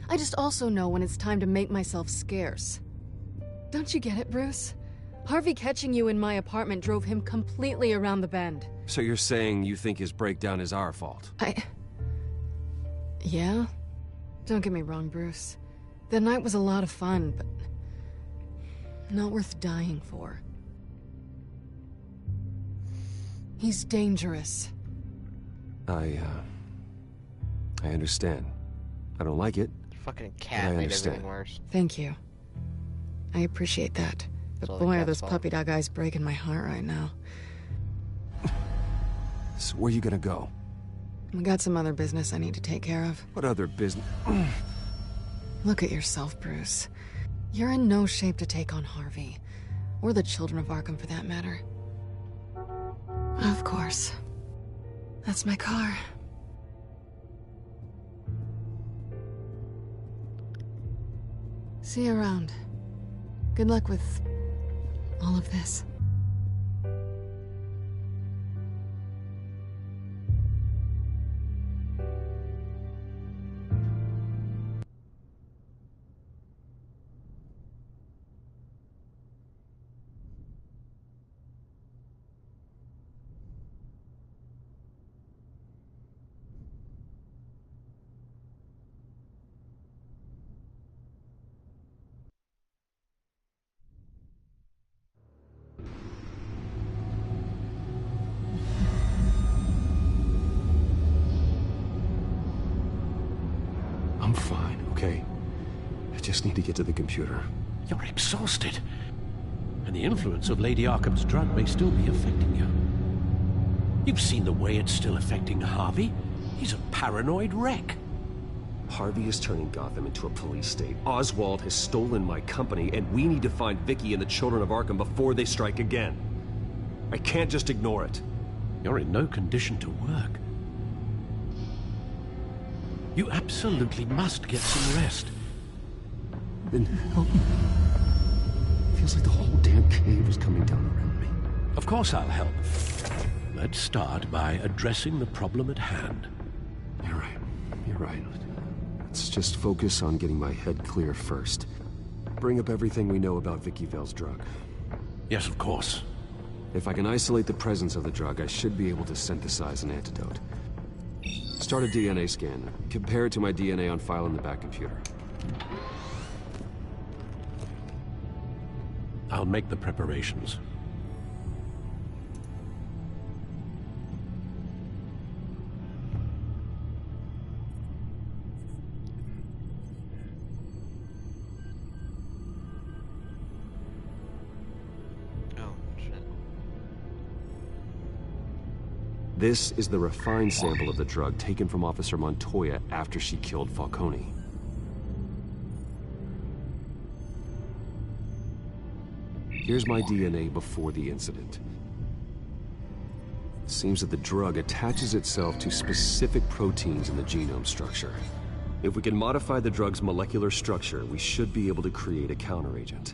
I just also know when it's time to make myself scarce. Don't you get it, Bruce? Harvey catching you in my apartment drove him completely around the bend. So you're saying you think his breakdown is our fault? Yeah? Don't get me wrong, Bruce. The night was a lot of fun, but not worth dying for. He's dangerous. I understand. I don't like it. Fucking but cat I made understand. everything worse. Thank you. I appreciate that. But all the boy, are cat's those fault. puppy dog eyes breaking my heart right now. So where are you gonna go? We got some other business I need to take care of. What other business? Look at yourself, Bruce. You're in no shape to take on Harvey. Or the children of Arkham, for that matter. Of course. That's my car. See you around. Good luck with all of this. just need to get to the computer. You're exhausted. And the influence of Lady Arkham's drug may still be affecting you. You've seen the way it's still affecting Harvey. He's a paranoid wreck. Harvey is turning Gotham into a police state. Oswald has stolen my company, and we need to find Vicky and the children of Arkham before they strike again. I can't just ignore it. You're in no condition to work. You absolutely must get some rest. Then help me. Feels like the whole damn cave is coming down around me. Of course I'll help. Let's start by addressing the problem at hand. You're right. You're right. Let's just focus on getting my head clear first. Bring up everything we know about Vicky Vale's drug. Yes, of course. If I can isolate the presence of the drug, I should be able to synthesize an antidote. Start a DNA scan. Compare it to my DNA on file in the back computer. I'll make the preparations. This is the refined sample of the drug taken from Officer Montoya after she killed Falcone. Here's my DNA before the incident. It seems that the drug attaches itself to specific proteins in the genome structure. If we can modify the drug's molecular structure, we should be able to create a counteragent.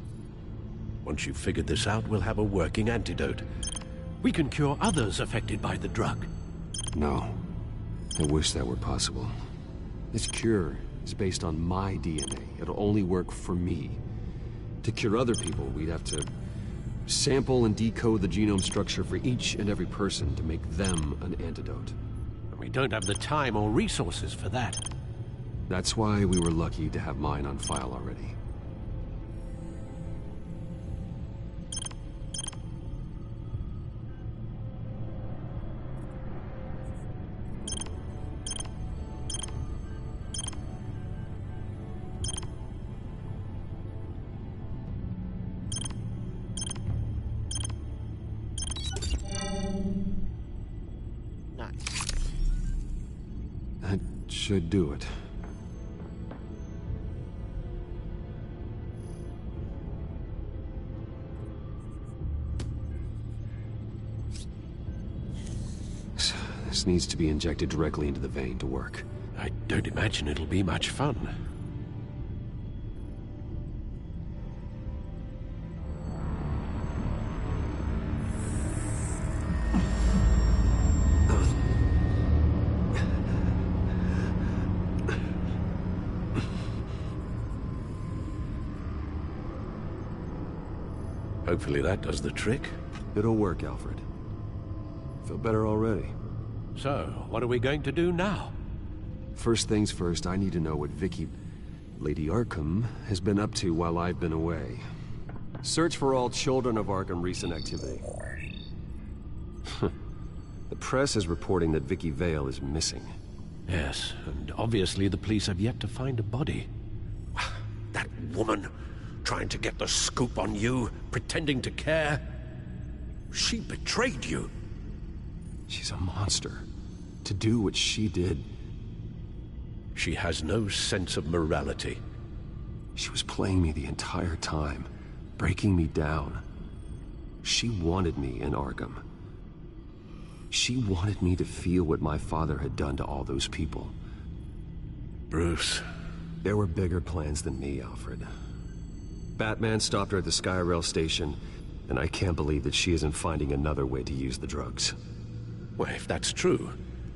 Once you've figured this out, we'll have a working antidote. We can cure others affected by the drug. No. I wish that were possible. This cure is based on my DNA. It'll only work for me. To cure other people, we'd have to sample and decode the genome structure for each and every person to make them an antidote. We don't have the time or resources for that. That's why we were lucky to have mine on file already. That should do it. This needs to be injected directly into the vein to work. I don't imagine it'll be much fun. Hopefully that does the trick. It'll work, Alfred. Feel better already. So, what are we going to do now? First things first, I need to know what Vicky, Lady Arkham, has been up to while I've been away. Search for all children of Arkham recent activity. The press is reporting that Vicky Vale is missing. Yes, and obviously the police have yet to find a body. That woman, trying to get the scoop on you, pretending to care. She betrayed you. She's a monster. To do what she did. She has no sense of morality. She was playing me the entire time, breaking me down. She wanted me in Arkham. She wanted me to feel what my father had done to all those people. Bruce. There were bigger plans than me, Alfred. Batman stopped her at the Skyrail station, and I can't believe that she isn't finding another way to use the drugs. Well, if that's true,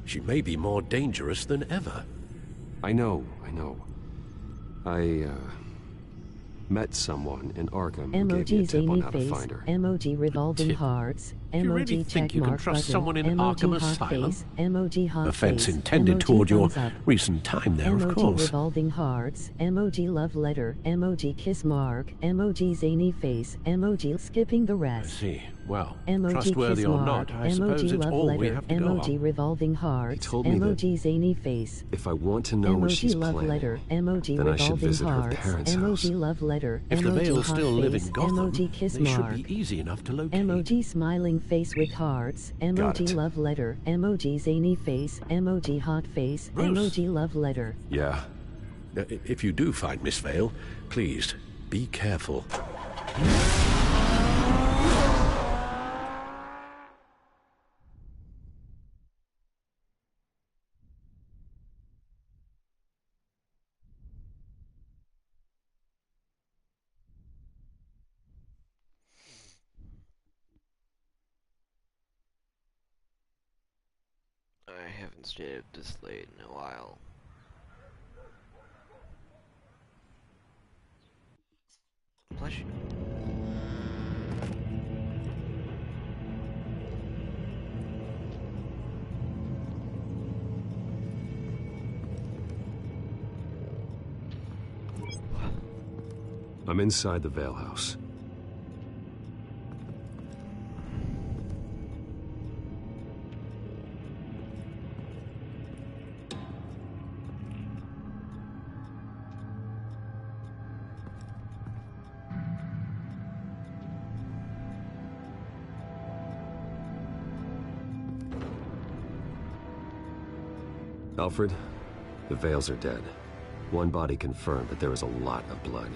she may be more dangerous than ever. I know. I met someone in Arkham who gave me a tip on how to find her. Emoji revolving hearts. Emoji really think you can trust someone in Arkham Asylum? Emoji heart Offense face, intended emoji toward your thumbs up, recent time there, of emoji course. revolving hearts. Emoji love letter. Emoji kiss mark. Emoji zany face. Emoji skipping the I rest. see. Well, Emoji trustworthy kiss or mark, not, I suppose emoji it's love all we letter, have to go emoji on. revolving hearts, told me that emoji zany face. if I want to know what she's Emoji love planning, letter, emoji then I should revolving visit her hearts, parents' house. emoji love letter, If the emoji Vales hot still live face, in Gotham, emoji kiss they should mark. be easy enough to locate. Emoji smiling face with hearts, Got emoji it. love letter, emoji zany face, emoji hot face, Bruce. emoji love letter. Yeah. If you do find Miss Vale, please, be careful. I haven't stayed up this late in a while. Bless you. I'm inside the Vale House. Alfred, the Vales are dead. One body confirmed, but there is a lot of blood.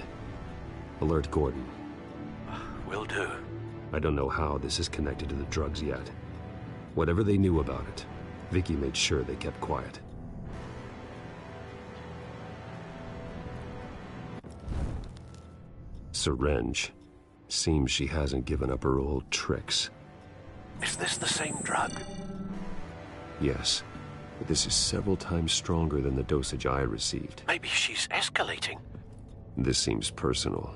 Alert Gordon. Will do. I don't know how this is connected to the drugs yet. Whatever they knew about it, Vicky made sure they kept quiet. Syringe. Seems she hasn't given up her old tricks. Is this the same drug? Yes, but this is several times stronger than the dosage I received. Maybe she's escalating. This seems personal.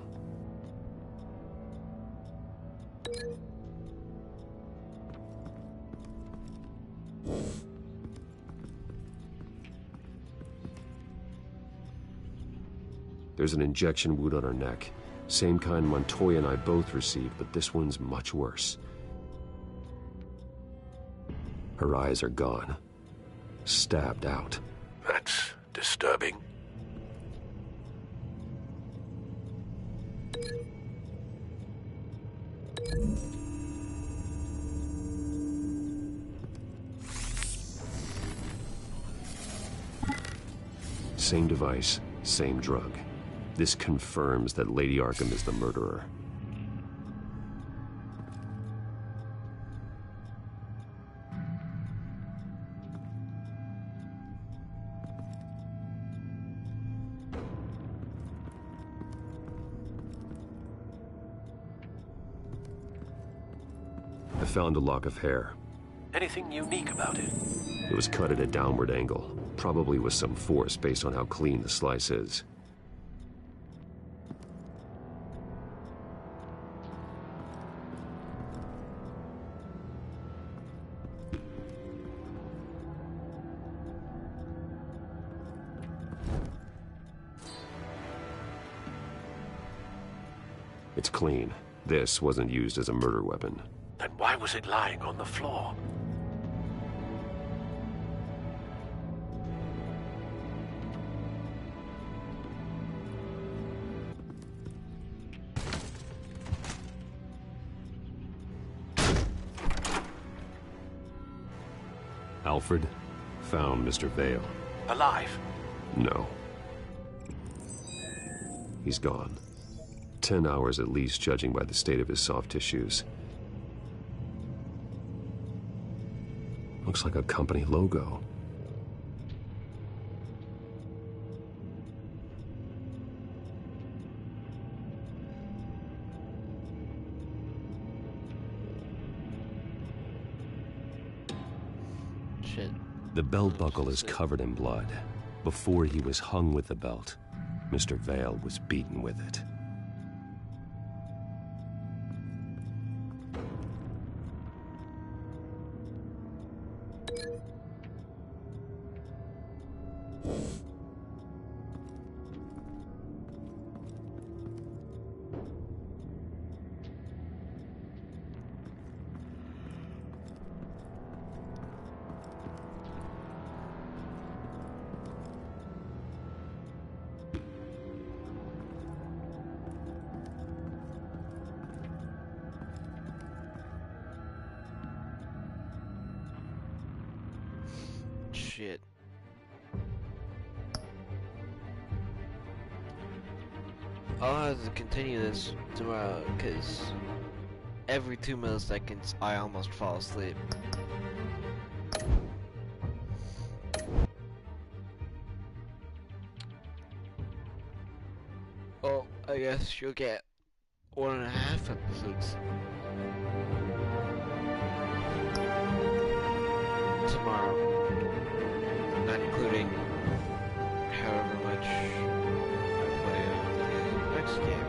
There's an injection wound on her neck. Same kind Montoya and I both received, but this one's much worse. Her eyes are gone. Stabbed out. That's disturbing. Same device, same drug. This confirms that Lady Arkham is the murderer. I found a lock of hair. Anything unique about it? It was cut at a downward angle, probably with some force based on how clean the slice is. It's clean. This wasn't used as a murder weapon. Then why was it lying on the floor? Alfred found Mr. Vale. Alive? No. He's gone. 10 hours at least, judging by the state of his soft tissues. Looks like a company logo. Shit. The belt buckle is covered in blood. Before he was hung with the belt, Mr. Vale was beaten with it. shit. I'll have to continue this tomorrow, because every 2 milliseconds I almost fall asleep. Well, I guess you'll get 1.5 episodes tomorrow, not including however much I play of the next game.